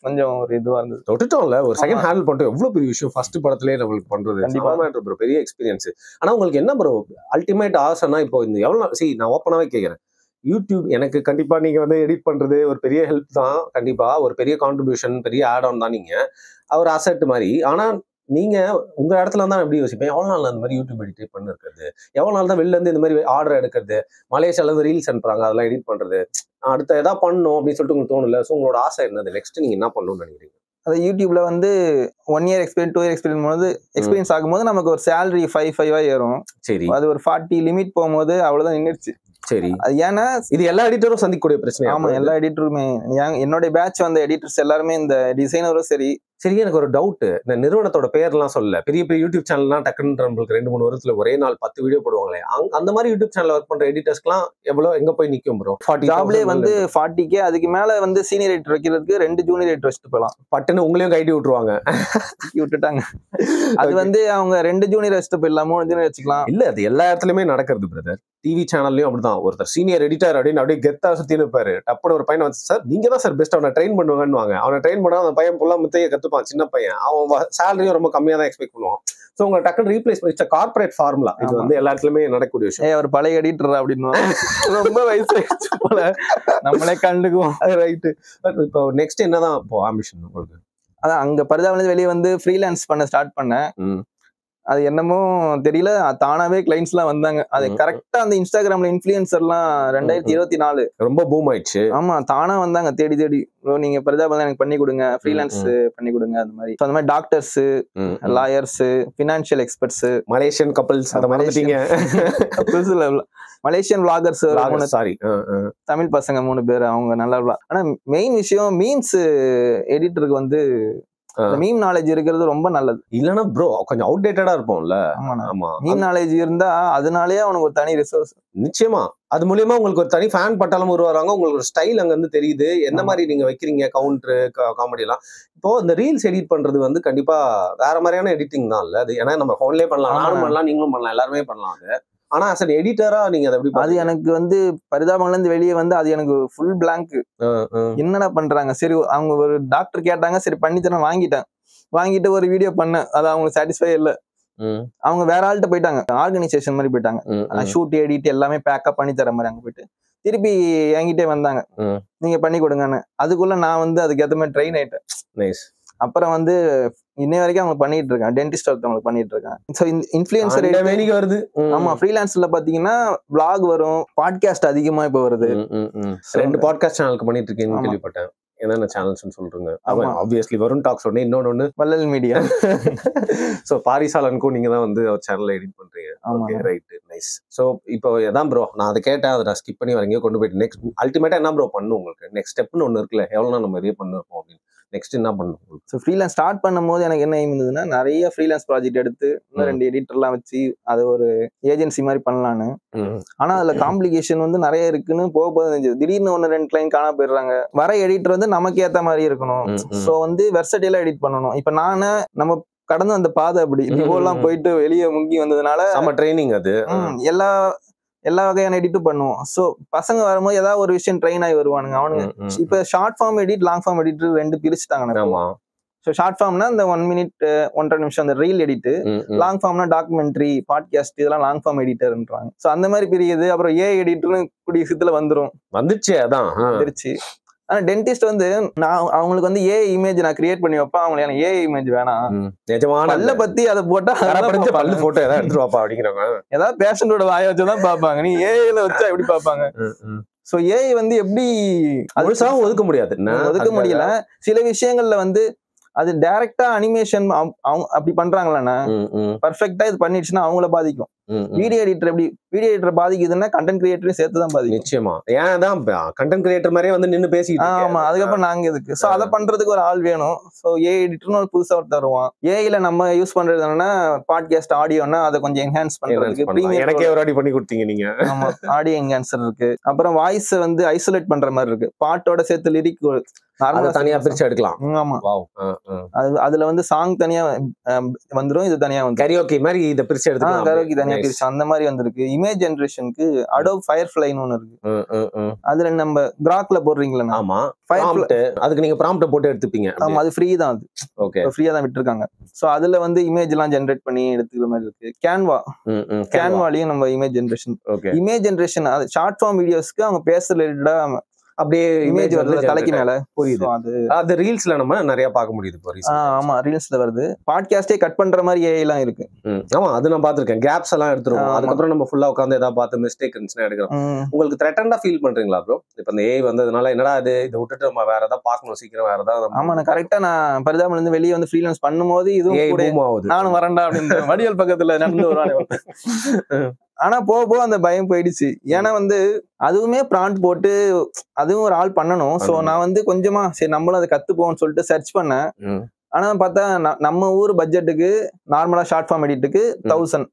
கொஞ்சம் ஒரு இதுவா இருந்தது. தொட்டுட்டோம்ல, ஒரு செகண்ட் ஹேண்டில் பண்ணிட்டு எவ்வளவு பெரிய விஷயம் ஃபர்ஸ்ட் படத்திலேயே நம்மளுக்கு பண்றது. கண்டிப்பா பெரிய எக்ஸ்பீரியன்ஸ். ஆனா உங்களுக்கு என்ன ப்ரோ அல்டிமேட் ஆசைன்னா, இப்போ இந்த எவ்வளவு நான் ஓப்பனாவே கேட்கிறேன், யூடியூப் எனக்கு கண்டிப்பா நீங்க வந்து எடிட் பண்றது ஒரு பெரிய ஹெல்ப் தான், கண்டிப்பா ஒரு பெரிய கான்ட்ரிபியூஷன், பெரிய ஆட் ஆன் தான் நீங்க, ஒரு அசெட் மாதிரி. ஆனா நீங்க உங்க இடத்துல தான் எப்படி யோசிப்பேன், எவ்வளவு நாள் அந்த மாதிரி யூடியூப் எடிட் பண்ணி இருக்கிறது, எவ்வளவு நாள் தான் வெளில இருந்து இந்த மாதிரி ஆர்டர் எடுக்கிறது, மலேசியால இருந்து ரீல்ஸ் அனுப்புறாங்க அதெல்லாம் எடிட் பண்றது, அடுத்த எதா பண்ணணும் அப்படின்னு சொல்லிட்டு உங்களுக்கு தோணல. ஸோ உங்களோட ஆசை என்னது, நெக்ஸ்ட் நீங்க என்ன பண்ணணும்னு நினைக்கிறீங்க? அது யூடியூப்ல வந்து 1 இயர் எக்ஸ்பீரியன்ஸ் 2 இயர் எக்ஸ்பீரியன்ஸ் ஆகும்போது நமக்கு ஒரு சேலரி 5 ஏறும். சரி, அது ஒரு 40 லிமிட் போகும்போது அவ்வளவுதான் நின்றுச்சு. சரி. அது ஏன்னா இது எல்லா எடிட்டரும் சந்திக்கக்கூடிய பிரச்சனை. ஆமா, எல்லா எடிட்டருமே என்னோட பேட்ச் வந்த எடிட்டர்ஸ் எல்லாருமே இந்த டிசைனரும் சரி. சரி, எனக்கு ஒரு டவுட், இந்த நிறுவனத்தோட பேர்லாம் சொல்ல, பெரிய பெரிய யூடியூப் சேனல்லாம் டக்குன்னு நம்மளுக்கு 2-3 வருஷத்துல ஒரே நாள் 10 வீடியோ போடுவாங்களே, அந்த மாதிரி யூடியூப் சேனல் ஒர்க் பண்ற எடிட்டர்ஸ்க்குலாம் எவ்வளவு எங்க போய் நிக்கும் ப்ரோ? ஜாப்லயே வந்து 40K அதுக்கு மேல வந்து சீனியர் எடிட்டர் வைக்கிறதுக்கு 2 ஜூனியர் எடிட்டர் வச்சுட்டு போகலாம். பட்டுன்னு உங்களையும் கைட்டி விட்டுருவாங்க. விட்டுட்டாங்க. அது வந்து அவங்க 2 ஜூனியர் வச்சுட்டு போயிடலாம், 3 ஜூனியர் வச்சுக்கலாம். இல்ல, அது எல்லா இடத்துலயுமே நடக்கிறது பிரதர். டிவி சேனல்லயும் அப்படிதான், ஒருத்தர் சீனியர் எடிட்டர் அப்படின்னு அப்படியே கெத்தா சுத்தி இருப்பாரு. டப்புனு ஒரு பையனை வந்து, சார் நீங்க தான் சார் பெஸ்ட், அவனை ட்ரெயின் பண்ணுவாங்கன்னு. அவனை ட்ரெயின் பண்ணா அந்த பையன் ஃபுல்லா முத்தைய கத்துப்பான். சின்ன பையன், அவன் சேலரியும் ரொம்ப கம்மியா தான் எக்ஸ்பெக்ட் பண்ணுவான். சோ உங்க டக்குனு ரீப்ளேஸ் பண்ணி கார்பரேட் ஃபார்முலா. இது வந்து எல்லா இடத்துலயுமே நடக்கக்கூடிய விஷயம். அவர் பழைய எடிட்டர் அப்படின்னு ரொம்ப வயசாயிடுச்சு போல, நம்மளே கண்டுக்குவோம். ரைட்டு. இப்போ நெக்ஸ்ட் என்னதான் இப்போ ஆம்பிஷன் உங்களுக்கு? அதான் அங்க பரிதாபம் வெளியே வந்து ஃப்ரீலான்ஸ் பண்ண ஸ்டார்ட் பண்ணேன். அது என்னமோ தெரியல, தானாவே கிளைண்ட்ஸ் எல்லாம் வந்தாங்க. அது கரெக்டா அந்த இன்ஸ்டாகிராம்ல இன்ஃபுளுசர் எல்லாம் 2024 ரொம்ப பூம் ஆயிடுச்சு. ஆமா, தானா வந்தாங்க தேடி தேடி, நீங்க பரிதாபம் எனக்கு பண்ணி கொடுங்க, ஃப்ரீலான்ஸ் பண்ணி கொடுங்க. அந்த மாதிரி doctors, lawyers, financial experts, Malaysian couples, அத மறந்துட்டீங்க. மலேசியன் விளாகர்ஸ், சாரி, தமிழ் பசங்க 3 பேர், அவங்க நல்லா. ஆனா மெயின் விஷயம் மீம்ஸ் எடிட்டருக்கு வந்து மீம் நாலேஜ் இருக்கிறது ரொம்ப நல்லது. இல்லன்னா ப்ரோ கொஞ்சம் அவுடேட்டடா இருப்போம்ல. ஆமா, மீம் நாலேஜ் இருந்தா அதனாலேயே அவனுக்கு ஒரு தனி ரிசோர்ஸ். நிச்சயமா அது மூலியமா உங்களுக்கு ஒரு தனி ஃபேன் பட்டாலும் உருவாங்க. உங்களுக்கு ஒரு ஸ்டைல் அங்க இருந்து தெரியுது, என்ன மாதிரி நீங்க வைக்கிறீங்க, கவுண்டர் காமெடி எல்லாம். இப்போ இந்த ரீல்ஸ் எடிட் பண்றது வந்து கண்டிப்பா வேற மாதிரியான எடிட்டிங் தான் இல்ல அது. ஏன்னா நம்ம போன்லயே பண்ணலாம், நானும் பண்ணலாம், நீங்களும் பண்ணலாம், எல்லாருமே பண்ணலாம் அது. ஆனா as an எடிட்டரா நீங்க அதை எப்படி? அது எனக்கு வந்து பரிதாபங்கள்ல இருந்து வெளியே வந்து அது எனக்கு ஃபுல் பிளாங்க். என்னடா பண்றாங்க, சரி அவங்க ஒரு டாக்டர் கேட்டாங்க, சரி பண்ணித்தரேன், வாங்கிட்டு ஒரு வீடியோ பண்ணேன். அது அவங்களுக்கு சாட்டிஸ்ஃபை இல்லை. அவங்க வேற ஆள்கிட்ட போயிட்டாங்க, ஆர்கனைசேஷன் மாதிரி போயிட்டாங்க. ஷூட் எடிட் எல்லாமே பேக்கப் பண்ணி தர மாதிரி. அங்க போயிட்டு திருப்பி என்கிட்டே வந்தாங்க, நீங்க பண்ணி கொடுங்கன்னு. அதுக்குள்ள நான் வந்து அதுக்கேற்ற மாதிரி ட்ரெயின் ஆயிட்டேன். அப்புறம் வந்து இன்னை வரைக்கும் அவங்க பண்ணிட்டு இருக்காங்க, டென்டிஸ்ட் ஒருத்தவங்களுக்கு பண்ணிட்டு இருக்காங்க. சோ இன்ஃப்ளூயன்சர் வருது. ஆமா, ஃப்ரீலான்ஸ்ல பாத்தீங்கன்னா vlog வரும், பாட்காஸ்ட் அதிகமா இப்ப வருது. 2 பாட்காஸ்ட் சேனலுக்கு பண்ணிட்டு இருக்கீங்கன்னு கேள்விப்பட்டேன். என்னென்ன சேனல்ஸ்னு சொல்றீங்க? ஆப்வியஸ்லி வருண் டாக்ஸ் ஒண்ணு, இன்னொன்னு வள்ளல் மீடியா. சோ பாரிசாலனுக்கும் நீங்க தான் வந்து அவர் சேனல்ல எடிட் பண்றீங்க. Okay, right, nice. சோ இப்போ எதான் ப்ரோ, நான் அதை கேட்டேன், அதை நான் ஸ்கிப் பண்ணி வரீங்க கொண்டு போயிட்டு நெக்ஸ்ட் அல்டிமேட்டா என்ன ப்ரோ பண்ணும் உங்களுக்கு? நெக்ஸ்ட் ஸ்டெப்னு ஒண்ணு இருக்குல்ல, எவ்வளவு நம்ம இதே பண்ணிருப்போம் அப்படின்னு. நெக்ஸ்ட் என்ன பண்ணும்? ஸோ ஃப்ரீலான்ஸ் ஸ்டார்ட் பண்ணும்போது எனக்கு என்ன எய்ம் இருந்ததுன்னா, நிறைய ஃப்ரீலான்ஸ் ப்ராஜெக்ட் எடுத்து இன்னும் 2 எடிட்டர்லாம் வச்சு அது ஒரு ஏஜென்சி மாதிரி பண்ணலான்னு. ஆனா அதுல காம்ப்ளிகேஷன் வந்து நிறைய இருக்குன்னு போக திடீர்னு 1-2 கிளைண்ட் காணா போயிடுறாங்க. வர எடிட்டர் வந்து நமக்கு ஏத்த மாதிரி இருக்கணும். ஸோ வந்து வெர்சடைலா எடிட் பண்ணணும். இப்ப நம்ம கடந்து அந்த பாதை அப்படி எல்லாம் போயிட்டு வெளியே முங்கி வந்ததுனால நம்ம ட்ரைனிங் அது எல்லா வகையான எடிட்டும் பண்ணுவோம். சோ பசங்க வரும்போது ஏதாவது ஒரு விஷயம் ட்ரெயின் ஆகி வருவானுங்க. அவனுங்க இப்ப short form edit, long form edit 2 பிரிச்சுட்டாங்க. ஸோ ஷார்ட் ஃபார்ம்னா இந்த 1 மினிட் 1.5 நிமிஷம் அந்த ரீல் எடிட், லாங் ஃபார்ம்னா டாக்குமெண்ட்ரி, பாட்காஸ்ட், இதெல்லாம் லாங் ஃபார்ம் எடிட்டர்ன்றாங்க. ஸோ அந்த மாதிரி பிரியுது. அப்புறம் ஏ எடிட்டர்னு கூடிய விஷயத்துல வந்துருச்சு. அதான் வந்துருச்சு. ஆனா டென்டிஸ்ட் வந்து நான் அவங்களுக்கு வந்து ஏ இமேஜ் நான் கிரியேட் பண்ணி வைப்பேன். அவங்களுக்கு எனக்கு ஏ இமேஜ் வேணாம், பல்ல பத்தி அதை போட்டா பல்லு போட்டோ ஏதாவது எடுத்துட்டு வாப்பா அப்படிங்கிறாங்க. ஏதாவது பேஷண்டோட வாயை வச்சுதான் பாப்பாங்க, நீ ஏல வச்சா எப்படி பாப்பாங்க? சோ ஏஐ வந்து எப்படி முழுசாவும் ஒதுக்க முடியல. சில விஷயங்கள்ல வந்து அது டைரக்டா அனிமேஷன் அப்படி பண்றாங்களா, பர்ஃபெக்டா இது பண்ணிடுச்சுன்னா அவங்கள பாதிக்கும். வீடியோ எடிட்டர் பாதிக்குதுன்னா கண்டென்ட் கிரியேட்டரையும் சேர்த்துதான் பாதிக்கும். நிச்சயமா, ஏன் கண்டென்ட் கிரியேட்டர் மாதிரியே வந்து நின்னு பேசிட்டு. ஆமா, அதுக்கப்புறம் நாங்க இதுக்கு சோ அதை பண்றதுக்கு ஒரு ஆள் வேணும். சோ ஏ எடிட்டர்னு ஒரு புதுசா ஒருத்தர் வருவான். ஏஐல நம்ம யூஸ் பண்றது என்னன்னா பாட்காஸ்ட் ஆடியோன்னா அதை கொஞ்சம் என்ஹான்ஸ் பண்றதுக்கு எனக்கே ஒரு ஆடி பண்ணி கொடுத்தீங்க நீங்க. ஆமா, ஆடியோ என்ஹான்சர் இருக்கு. அப்புறம் வாய்ஸ் வந்து ஐசோலேட் பண்ற மாதிரி இருக்கு, பாட்டோட சேர்த்து லிரிக் தனியா பிரிச்சு எடுக்கலாம். ஆமா, அதுல வந்து சாங் தனியா வந்துரும், இது தனியா வந்து கரியோகி மாதிரி இத பிரிச்சு எடுத்துக்கலாம். கரியோகி தனியா பிரிச்சு அந்த மாதிரி வந்திருக்கு. இமேஜ் ஜெனரேஷனுக்கு அடோப் ஃபயர்ஃப்ளைன்னு ஒன்னு இருக்கு. அதுல நம்ம கிராக்ல போடுறீங்களா? ஆமா, அதுக்கு நீங்க ப்ராம்ப்ட் போட்டு எடுத்துப்பீங்க. ஆமா, அது ஃப்ரீ தான். அது ஓகே, ஃப்ரீயா தான் விட்டுருக்காங்க. சோ அதுல வந்து இமேஜ் எல்லாம் ஜெனரேட் பண்ணி எடுத்துக்கிற மாதிரி இருக்கு. கேன்வாலயும் நம்ம இமேஜ் ஜெனரேஷன் ஷார்ட் ஃபார்ம் வீடியோஸ்க்கு அவங்க பேசுற ரிலேட்டடா அப்படியே இமேஜ் வருது தலைக்கு மேல. புரியுது. அது ரீல்ஸ்ல நம்ம நிறைய பார்க்க முடியுது இப்போ. ஆமா, ரீல்ஸ்ல வருது. பாட்காஸ்டே கட் பண்ற மாதிரி ஏஐ எல்லாம் இருக்கு. ஆமா, அது நான் பாத்துருக்கேன். கேப்ஸ் எல்லாம் எடுத்துருவோம். அதுக்கப்புறம் நம்ம ஃபுல்லா உட்காந்து ஏதாவது பார்த்து மிஸ்டேக் இருந்துச்சுன்னா எடுக்கிறோம். உங்களுக்கு த்ரெட்டண்டா ஃபீல் பண்றீங்களா ப்ரோ? இப்ப இந்த ஏஐ வந்ததுனால என்னடா இதை விட்டுட்டு நம்ம வேற ஏதாவது பார்க்கணும், சீக்கிரம் வேற ஏதாவது. ஆமா, நான் கரெக்டா நான் பரிதாபம்ல இருந்து வெளியே வந்து ஃப்ரீலான்ஸ் பண்ணும்போது இதுவும் கூட நானும் வரேன்டா அப்படின்னு வடிவேல் பக்கத்துல நடந்து வருவானே. ஆனா போக போக அந்த பயம் போயிடுச்சு. ஏன்னா வந்து அதுவுமே ப்ராண்ட் போட்டு அதுவும் ஒரு ஆள் பண்ணணும். சோ நான் வந்து கொஞ்சமா சரி நம்மளும் அதை கத்துப்போம்னு சொல்லிட்டு சர்ச் பண்ணேன். ஆனா பார்த்தா நம்ம ஊர் பட்ஜெட்டுக்கு நார்மலா ஷார்ட் ஃபார்ம் எடிட்டுக்கு 1000,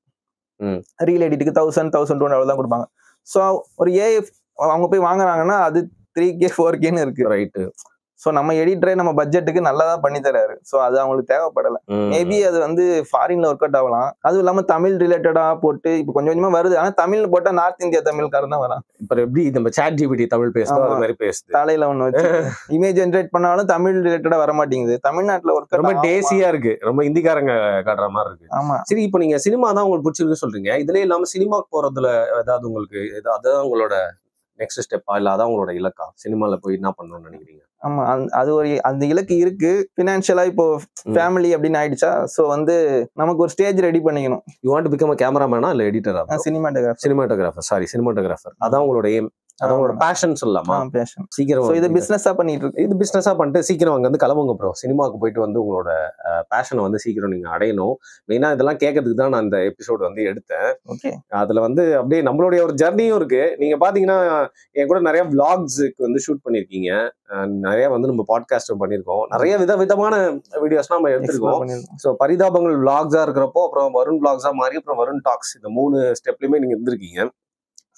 ரீல் எடிட்டுக்கு 1000-1200 அவ்வளவுதான் கொடுப்பாங்க. சோ ஒரு ஏஐ அவங்க போய் வாங்குறாங்கன்னா அது 3K 4Kன்னு இருக்கு. ரைட்டு. ஸோ நம்ம எடிட்டரே நம்ம பட்ஜெட்டுக்கு நல்லா தான் பண்ணி தராரு. ஸோ அது அவங்களுக்கு தேவைப்படலை. மேபி அது வந்து ஃபாரின்ல ஒர்க் அவுட் ஆகலாம். அதுவும் இல்லாமல் தமிழ் ரிலேட்டடா போட்டு இப்போ கொஞ்சம் கொஞ்சமா வருது. ஆனால் தமிழ் போட்டால் நார்த் இந்தியா தமிழ்காரன் தான் வரான். இப்போ எப்படி நம்ம சாட் ஜிபிடி தமிழ் பேசுறோம் அது மாதிரி பேசுது. தலையில ஒன்று வச்சு இமேஜ் ஜென்ரேட் பண்ணாலும் தமிழ் ரிலேட்டடா வர மாட்டேங்குது. தமிழ்நாட்டில் ஒர்க் ரொம்ப டேசியா இருக்கு, ரொம்ப இந்திக்காரங்க காட்டுற மாதிரி இருக்கு. ஆமா சரி, இப்போ நீங்க சினிமா தான் உங்களுக்கு பிடிச்சிருக்கு சொல்றீங்க. இதுல இல்லாம சினிமாக்கு போறதுல ஏதாவது உங்களுக்கு அதான் உங்களோட நெக்ஸ்ட் ஸ்டெப்பா இல்ல அதான் உங்களோட இலக்கா? சினிமால போய் என்ன பண்ணணும்னு நினைக்கிறீங்க? ஆமா, அது ஒரு அந்த இலக்கு இருக்கு. பினான்சியலா இப்போ ஃபேமிலி அப்படின்னு ஆயிடுச்சா, சோ வந்து நமக்கு ஒரு ஸ்டேஜ் ரெடி பண்ணிக்கணும். You want to become a cameraman இல்ல எடிட்டரா? சினிமாட்டோகிராஃபர். அதான் உங்களோட எய்ம், அதான் உங்களோட பேஷன் சொல்லலாமா? பேஷன். சீக்கிரம் இது பிசினஸா பண்ணிட்டு இருக்கு. இது பிசினஸா பண்ணிட்டு சீக்கிரம் அங்க வந்து கிளம்புங்க ப்ரோ. சினிமாவுக்கு போயிட்டு வந்து உங்களோட பேஷனை வந்து சீக்கிரம் நீங்க அடையணும். மெயினா இதெல்லாம் கேட்கறதுக்கு தான் நான் அந்த எபிசோடு வந்து எடுத்தேன். ஓகே, அதுல வந்து அப்படியே நம்மளுடைய ஒரு ஜர்னியும் இருக்கு. நீங்க பாத்தீங்கன்னா என் கூட நிறைய விளாக்ஸுக்கு வந்து ஷூட் பண்ணிருக்கீங்க, நிறைய வந்து நம்ம பாட்காஸ்டும் பண்ணிருக்கோம், நிறைய விதவிதமான வீடியோஸ்லாம் நம்ம எடுத்திருக்கோம். ஸோ பரிதாபங்கள் விளாக்ஸா இருக்கிறப்போ அப்புறம் வருண் விளாக்ஸா மாறி அப்புறம் வருண் டாக்ஸ், இந்த 3 ஸ்டெப்லயுமே நீங்க இருந்திருக்கீங்க.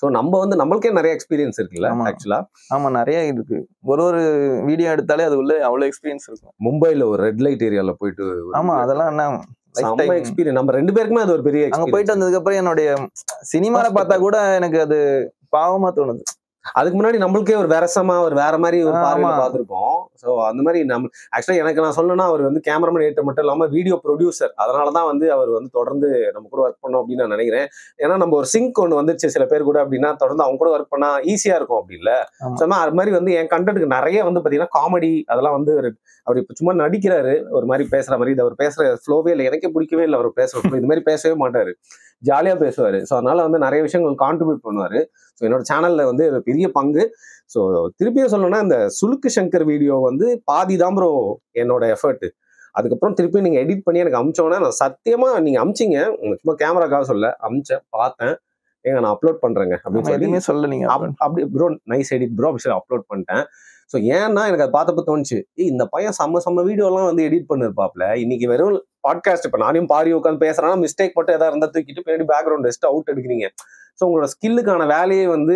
ஸோ நம்ம வந்து நம்மளுக்கே நிறைய எக்ஸ்பீரியன்ஸ் இருக்குல்ல ஆக்சுவலா? ஆமா, நிறைய இருக்கு. ஒரு வீடியோ எடுத்தாலே அது உள்ள அவ்வளவு எக்ஸ்பீரியன்ஸ் இருக்கும். மும்பைல ஒரு ரெட் லைட் ஏரியால போயிட்டு, ஆமா அதெல்லாம் என்ன எக்ஸ்பீரியன்ஸ். நம்ம 2 பேருக்குமே அது ஒரு பெரிய அங்க போயிட்டு வந்ததுக்கு அப்புறம் என்னுடைய சினிமால பார்த்தா கூட எனக்கு அது பாவமா தோணுது. அதுக்கு முன்னாடி நம்மளுக்கே ஒரு வேறசமா ஒரு வேற மாதிரி ஒரு பார்வையில பார்த்துருப்போம். ஸோ அந்த மாதிரி நம்ம ஆக்சுவலா எனக்கு நான் சொல்லணும்னா அவர் வந்து கேமராமேன் ஏற்ற மட்டும் இல்லாம வீடியோ ப்ரொடியூசர். அதனாலதான் வந்து அவர் வந்து தொடர்ந்து நம்ம கூட ஒர்க் பண்ணோம் அப்படின்னு நான் நினைக்கிறேன். ஏன்னா நம்ம ஒரு சிங்க் ஒன்று வந்துருச்சு சில பேர் கூட அப்படின்னா தொடர்ந்து அவங்க கூட ஒர்க் பண்ணா ஈஸியா இருக்கும் அப்படி இல்ல. அது மாதிரி வந்து என் கண்டென்ட்டுக்கு நிறைய வந்து பாத்தீங்கன்னா காமெடி அதெல்லாம் வந்து அவர் இப்ப சும்மா நடிக்கிறாரு, ஒரு மாதிரி பேசுற மாதிரி. இது அவர் பேசுற ஃப்ளோவே இல்லை, எனக்கே பிடிக்கவே இல்லை அவர் பேசுற. இது மாதிரி பேசவே மாட்டாரு, ஜாலியா பேசுவாரு. ஸோ அதனால வந்து நிறைய விஷயங்கள் கான்ட்ரிபியூட் பண்ணுவாரு. ஸோ என்னோட சேனல்ல வந்து பெரிய பங்கு. ஸோ திருப்பியும் சொல்லணும்னா இந்த சுலுக்கு சங்கர் வீடியோ வந்து பாதி தான் ப்ரோ என்னோட எஃபர்ட். அதுக்கப்புறம் திருப்பியும் நீங்க எடிட் பண்ணி எனக்கு அமிச்சோன்னா நான் சத்தியமா நீங்க அமிச்சிங்க, சும்மா கேமராக்காக சொல்ல அமிச்சேன், பார்த்தேன், ஏங்க நான் அப்லோட் பண்றேங்க அப்படின்னு சொல்ல நீங்க அப்படி ப்ரோ நைஸ் எடிட் ப்ரோ அப்படி சொல்லி அப்லோட் பண்ணிட்டேன். ஸோ ஏன்னா எனக்கு அதை பார்த்தப்ப தோணுச்சு, இந்த பையன் செம்ம வீடியோலாம் வந்து எடிட் பண்ணிருப்பாப்ல, இன்னைக்கு வெறும் பாட்காஸ்ட் இப்போ நானும் பாரி உட்காந்து பேசுறேன்னா மிஸ்டேக் மட்டும் எதாவது இருந்தால் தூக்கிட்டு பின்னாடி பேக்ரவுண்ட் ரெஸ்ட் அவுட் எடுக்கிறீங்க. ஸோ உங்களோட ஸ்கில்லுக்கான வேலையே வந்து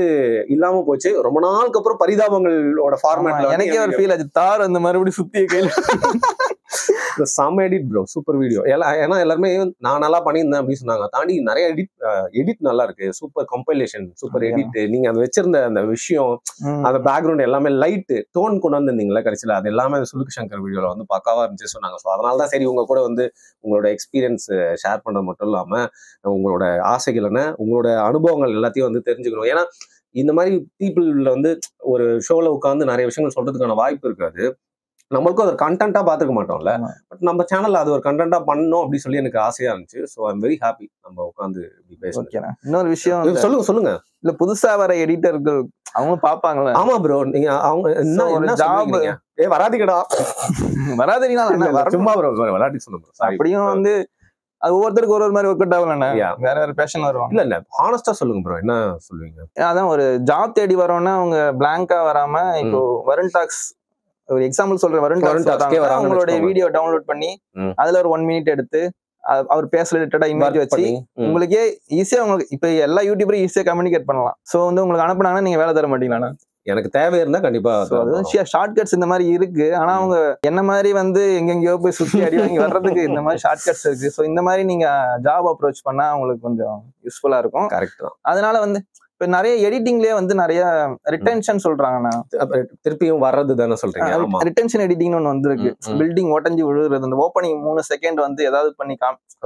இல்லாம போச்சு. ரொம்ப நாளுக்கு அப்புறம் பரிதாபங்களோட ஃபார்மேட்ல எனக்கே ஒரு ஃபீல் ஆச்சு, தார் அந்த மறுபடியும் சுத்திய கையில செம்ம எடிட் ப்ரோ, சூப்பர் வீடியோ. ஏன்னா எல்லாருமே நான் நல்லா பண்ணியிருந்தேன் அப்படின்னு சொன்னாங்க. தாண்டி நிறைய எடிட் நல்லா இருக்கு, சூப்பர் கம்பைலேஷன், சூப்பர் எடிட். நீங்க அந்த வச்சிருந்த அந்த விஷயம், அந்த பேக்ரவுண்ட் எல்லாமே லைட் டோன் கொண்டு வந்திருந்தீங்களா கடைசியில், அது எல்லாமே சுலுக்கு சங்கர் வீடியோல வந்து பக்காவா இருந்துச்சு சொன்னாங்க. ஸோ அதனால தான் சரி உங்க கூட வந்து உங்களோட எக்ஸ்பீரியன்ஸ் ஷேர் பண்ணது மட்டும் இல்லாம உங்களோட ஆசைகள் என்ன, உங்களோட அனுபவங்கள் எல்லாத்தையும் வந்து தெரிஞ்சுக்கணும். ஏன்னா இந்த மாதிரி பீப்புள் வந்து ஒரு ஷோல உட்காந்து நிறைய விஷயங்கள் சொல்றதுக்கான வாய்ப்பு இருக்காது. நம்மளுக்கும் அது கண்டென்ட்டா பார்த்துக்க மாட்டோம்ல. பட் நம்ம சேனல்ல அது ஒரு கண்டென்ட்டா பண்ணணும் அப்படின்னு சொல்லி எனக்கு ஆசையா இருந்துச்சு. So I am very happy நம்ம உட்காந்து இப்படி பேசுறோம். இன்னொரு விஷயம் சொல்லுங்க. இல்ல புதுசா வர எடிட்டர்கள் அவங்க பாப்பாங்களா? ஆமா ப்ரோ, நீங்க அவங்க என்ன ஜாப் வராதிக்கடா வராதீங்கன்னா சும்மா ப்ரோ விளையாட்டி சொல்லுங்க. அப்படியும் வந்து அது ஒவ்வொருத்தருக்கு ஒரு மாதிரி ஒர்க் அவுட் ஆகலண்ணா, வேற வேற பேஷன் வருவாங்க. இல்ல ஹானஸ்டா சொல்லுங்க ப்ரோ, என்ன சொல்லுவீங்க? அதான் ஒரு ஜாப் தேடி வரோம்னா அவங்க பிளாங்கா வராம, இப்போ வருண் டாக்ஸ் ஒரு எக்ஸாம்பிள் சொல்றேன், வருண் டாக்ஸ் அவங்களுடைய வீடியோ டவுன்லோட் பண்ணி அதுல ஒரு 1 மினிட் எடுத்து அவர் பேச ரிலேட்டடா இமேஜ் வச்சு உங்களுக்கே ஈஸியா உங்களுக்கு இப்ப எல்லா யூடியூபரும் ஈஸியா கம்யூனிகேட் பண்ணலாம். சோ வந்து உங்களுக்கு அனுப்புனாங்கன்னா நீங்க வேலை தர மாட்டீங்களா? எனக்கு தேவை இருந்தா கண்டிப்பா ஷார்ட் கட்ஸ் இந்த மாதிரி இருக்கு. ஆனா அவங்க என்ன மாதிரி வந்து எங்கெங்கயோ போய் சுத்தி அடி வாங்கி வர்றதுக்கு இந்த மாதிரி ஷார்ட் கட்ஸ் இருக்கு. சோ இந்த மாதிரி நீங்க ஜாப் அப்ரோச் பண்ணா உங்களுக்கு கொஞ்சம் யூஸ்ஃபுல்லா இருக்கும். கரெக்ட் தான். அதனால வந்து இப்ப இப்ப நிறைய எடிட்டிங்லயே வந்து நிறைய ரிட்டென்ஷன் சொல்றாங்கண்ணா. திருப்பியும் வர்றது தானே சொல்றீங்க? ரிட்டென்ஷன் எடிட்டிங்னு ஒண்ணு வந்திருக்கு. பில்டிங் உடஞ்சி விழுறது, அந்த ஓப்பனிங் 3 செகண்ட் வந்து ஏதாவது பண்ணி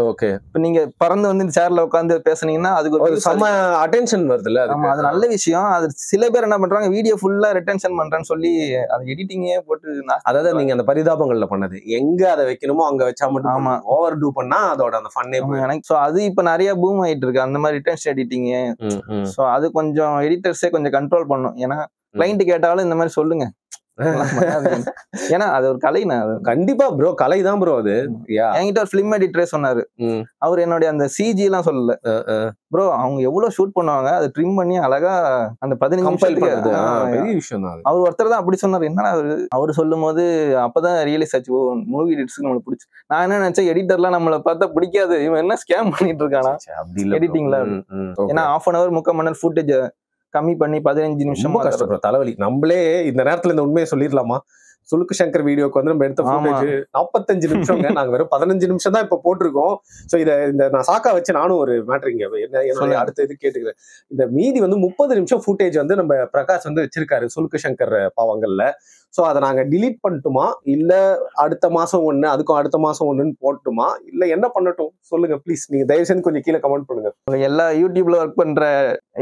ஓகே. இப்ப நீங்க பறந்து வந்து இந்த சேர்ல உட்காந்து பேசுனீங்கன்னா அதுக்கு ஒரு செம அட்டென்ஷன் வருதுல்ல. ஆமா, அது நல்ல விஷயம். அது சில பேர் என்ன பண்றாங்க, வீடியோ ஃபுல்லா ரிட்டென்ஷன் பண்றேன்னு சொல்லி அது எடிட்டிங்கே போட்டு, அதாவது நீங்க அந்த பரிதாபங்கள்ல பண்ணது எங்க அதை வைக்கணுமோ அங்க வச்சா மட்டும் ஓவர் டூ பண்ணா அதோட அந்த ஃபன்னே எனக்கு. சோ அது இப்ப நிறைய பூம் ஆயிட்டு இருக்கு அந்த மாதிரி ரிட்டென்ஷன் எடிட்டிங். சோ அது கொஞ்சம் எடிட்டர்ஸே கொஞ்சம் கண்ட்ரோல் பண்ணும். ஏன்னா கிளைண்ட் கேட்டாலும் இந்த மாதிரி சொல்லுங்க, ஏன்னா அது ஒரு கலைனா. கண்டிப்பா ப்ரோ, கலை தான் ப்ரோ அது. என்கிட்ட ஒரு பிலிம் எடிட்டரே சொன்னாரு, அவர் என்னுடைய அந்த சிஜி எல்லாம் சொல்லல ப்ரோ, அவங்க எவ்வளவு ஷூட் பண்ணுவாங்க அதை ட்ரிம் பண்ணி அழகா அந்த 15 நிமிஷத்துக்கு பெரிய விஷயம் தான். அவர் ஒருத்தர் தான் அப்படி சொன்னாரு. என்னன்னா அவரு சொல்லும் போது அப்பதான் ரியலைஸ் ஆச்சு, ஓ மூவி எடிட்டர்ஸ்க்கு நம்மளுக்கு பிடிச்சி. நான் என்ன நினைச்சேன், எடிட்டர்லாம் நம்மளை பார்த்தா பிடிக்காது, இவன் என்ன ஸ்கேம் பண்ணிட்டு இருக்கானா எடிட்டிங்ல. ஏன்னா 1/2 hour 3/4 மணி நேரம் ஃபுட்டேஜ் கம்மி பண்ணி 15 நிமிஷம் கஷ்டப்படுற தலைவலி. நம்மளே இந்த நேரத்துல இந்த உண்மையை சொல்லிடலாமா, சுலுக்கு சங்கர் வீடியோக்கு வந்து நம்ம எடுத்த ஃபுட்டேஜ் 45 நிமிஷம், நாங்க வெறும் 15 நிமிஷம் தான் இப்ப போட்டிருக்கோம். சோ இந்த நான் சாக்கா வச்சு நானும் ஒரு மேட்டர் இங்க என்னோட அடுத்த இது கேட்டுக்கிறேன். இந்த மீதி வந்து 30 நிமிஷம் ஃபுட்டேஜ் வந்து நம்ம பிரகாஷ் வந்து வச்சிருக்காரு சுலுக்கு சங்கர் பாவங்கள்ல. சோ அதை நாங்க டிலீட் பண்ணட்டுமா, இல்ல அடுத்த மாசம் ஒண்ணு அதுக்கும் அடுத்த மாசம் ஒண்ணுன்னு போட்டுமா, இல்ல என்ன பண்ணட்டும் சொல்லுங்க ப்ளீஸ். நீங்க தயவு செஞ்சு கொஞ்சம் கீழே கமெண்ட் பண்ணுங்க. எல்லா யூடியூப்ல ஒர்க் பண்ற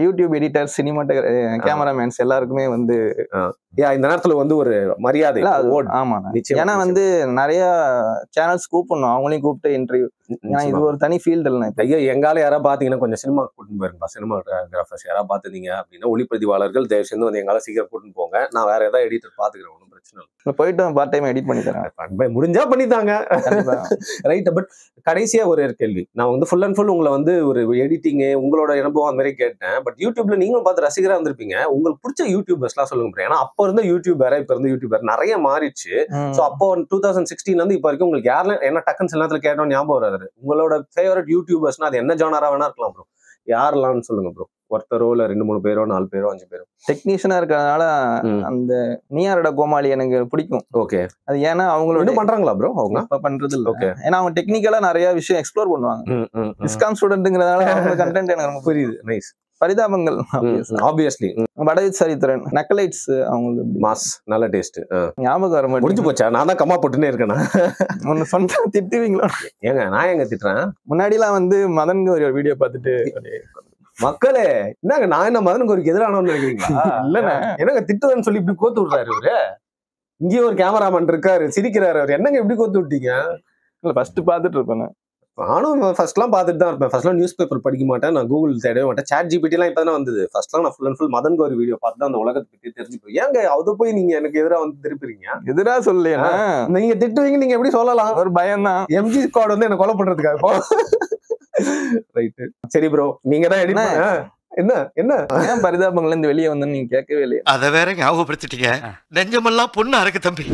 யூடியூப் எடிட்டர், சினிமாட்டோகிராஃபர், கேமராமேன்ஸ் எல்லாருக்குமே வந்து இந்த நேரத்துல வந்து ஒரு மரியாதை. ஆமா, ஏன்னா வந்து நிறைய சேனல்ஸ் கூப்பிடணும், அவங்களையும் கூப்பிட்டு இன்டர்வியூ. ஏன்னா இது ஒரு தனி ஃபீல்டு இல்லை. ஐயா எங்கால யாராவது பாத்தீங்கன்னா கொஞ்சம் சினிமா கூட்டின்னு போயிருப்பா, சினிமாகிராஃபர்ஸ் யாராவது பாத்துட்டீங்க அப்படின்னா ஒளிப்பதிவாளர்கள் தயவு செஞ்சு வந்து எங்கால சீக்கிரம் கூட்டின்னு போங்க. நான் வேற ஏதாவது எடிட்டர் பாத்துக்கிறேன், ஒன்றும் பிரச்சனை இல்லை. போயிட்டு பார்ட் டைம் எடிட் பண்ணி தரேன், முடிஞ்சா பண்ணித்தாங்க. ரைட். பட் கடைசியா ஒரு கேள்வி, நான் வந்து ஃபுல் அண்ட் ஃபுல் உங்களை வந்து ஒரு எடிட்டிங் உங்களோட அனுபவம் அந்த மாதிரி கேட்டேன். பட் யூடியூப்ல நீங்களும் பார்த்து ரசிகரா வந்திருப்பீங்க, உங்களுக்கு பிடிச்ச யூடியூபர்ஸ்லாம் சொல்லுங்க. ஏன்னா அப்ப இருந்த யூடியூபர் இப்ப இருந்த யூடியூபர் நிறைய மாறிடுச்சு. சோ அப்போ 2016 இருந்து இப்ப வரைக்கும் உங்களுக்கு யாருல என்ன டக்குன்னு சில நேரத்துல கேட்டோம் ஞாபகம் வராது, உங்களோட ஃபேவரட் யூடியூபர்ஸ்னா அது என்ன ஜானரா வேணா இருக்கலாம் ப்ரோ, யாரெல்லாம் சொல்லுங்க ப்ரோ. ஒருத்தரோ இல்ல 2 3 பேரோ 4 பேரோ 5 பேரோ. டெக்னீஷியனா இருக்கிறதுனால அந்த நீயாரோட கோமாளி எனக்கு பிடிக்கும். ஓகே. அது ஏன்னா அவங்களோட என்ன பண்றாங்களா ப்ரோ, அவங்க இப்ப பண்றது இல்ல. ஓகே. ஏன்னா அவங்க டெக்னிக்கலா நிறைய விஷயம் எக்ஸ்ப்ளோர் பண்ணுவாங்க. டிஸ்காம் ஸ்டூடெண்ட்ங்கிறதுனால அவங்க கண்டென்ட் எனக்கு ரொம்ப புரியுது. நைஸ். பரிதாபங்கள் ஆப்வியஸ்லி. வடவித் சரித்திரன், நக்கலைட்ஸ், அவங்களுக்கு மாஸ், நல்ல டேஸ்ட். ஞாபகம் வர முடிஞ்சு போச்சா? நான் தான் கம்மா போட்டுனே இருக்கேனா? ஒன்னு சொன்னா திட்டுவீங்களா? ஏங்க நான் எங்க திட்டுறேன்? முன்னாடி எல்லாம் வந்து மதன் ஒரு வீடியோ பார்த்துட்டு மக்களே என்னங்க நான் என்ன மதன் கோரிக்கு எதிரானவன்னு நினைக்கிறீங்களா? இல்லண்ணா என்னங்க திட்டுவேன்னு சொல்லி இப்படி கோத்து விடுறாரு இவரு. இங்கேயே ஒரு கேமராமேன் இருக்காரு, சிரிக்கிறாரு. அவர் என்னங்க இப்படி கோத்து விட்டீங்க? இல்ல ஃபர்ஸ்ட் பாத்துட்டு இருப்பேன். நானும் ஃபர்ஸ்ட்லாம் பார்த்துட்டு தான் இருப்பேன். ஃபர்ஸ்ட்லாம் நியூஸ் பேப்பர் படிக்க மாட்டேன், நான் கூகுள் தேடவே மாட்டேன். சாட் ஜிபிடி எல்லாம் இப்பதான் வந்தது. ஃபர்ஸ்ட்லாம் நான் ஃபுல் அண்ட் ஃபுல் மதன் கோரி வீடியோ பார்த்து தான் அந்த உலகத்தை பத்தி தெரிஞ்சுப்போம். ஏங்க அதை போய் நீங்க எனக்கு எதிராக வந்து திருப்பிறீங்க? எதிரா சொல்லியா? நீங்க திட்டுவீங்க, நீங்க எப்படி சொல்லலாம்? ஒரு பயம் தான். எம்ஜி ஸ்குவாட் வந்து என்ன கொலை பண்றதுக்காக இப்போ. ரைட்டு. சரி ப்ரோ, நீங்க தான் எடிட் என்ன என்ன ஏன் பரிதாபங்கள்ல இருந்து வெளியே வந்து நீங்க கேட்கவே இல்லையா? அதை வேற ஞாபகப்படுத்திட்டீங்க. நெஞ்சமெல்லாம் பொண்ணு அறக்கு தம்பி.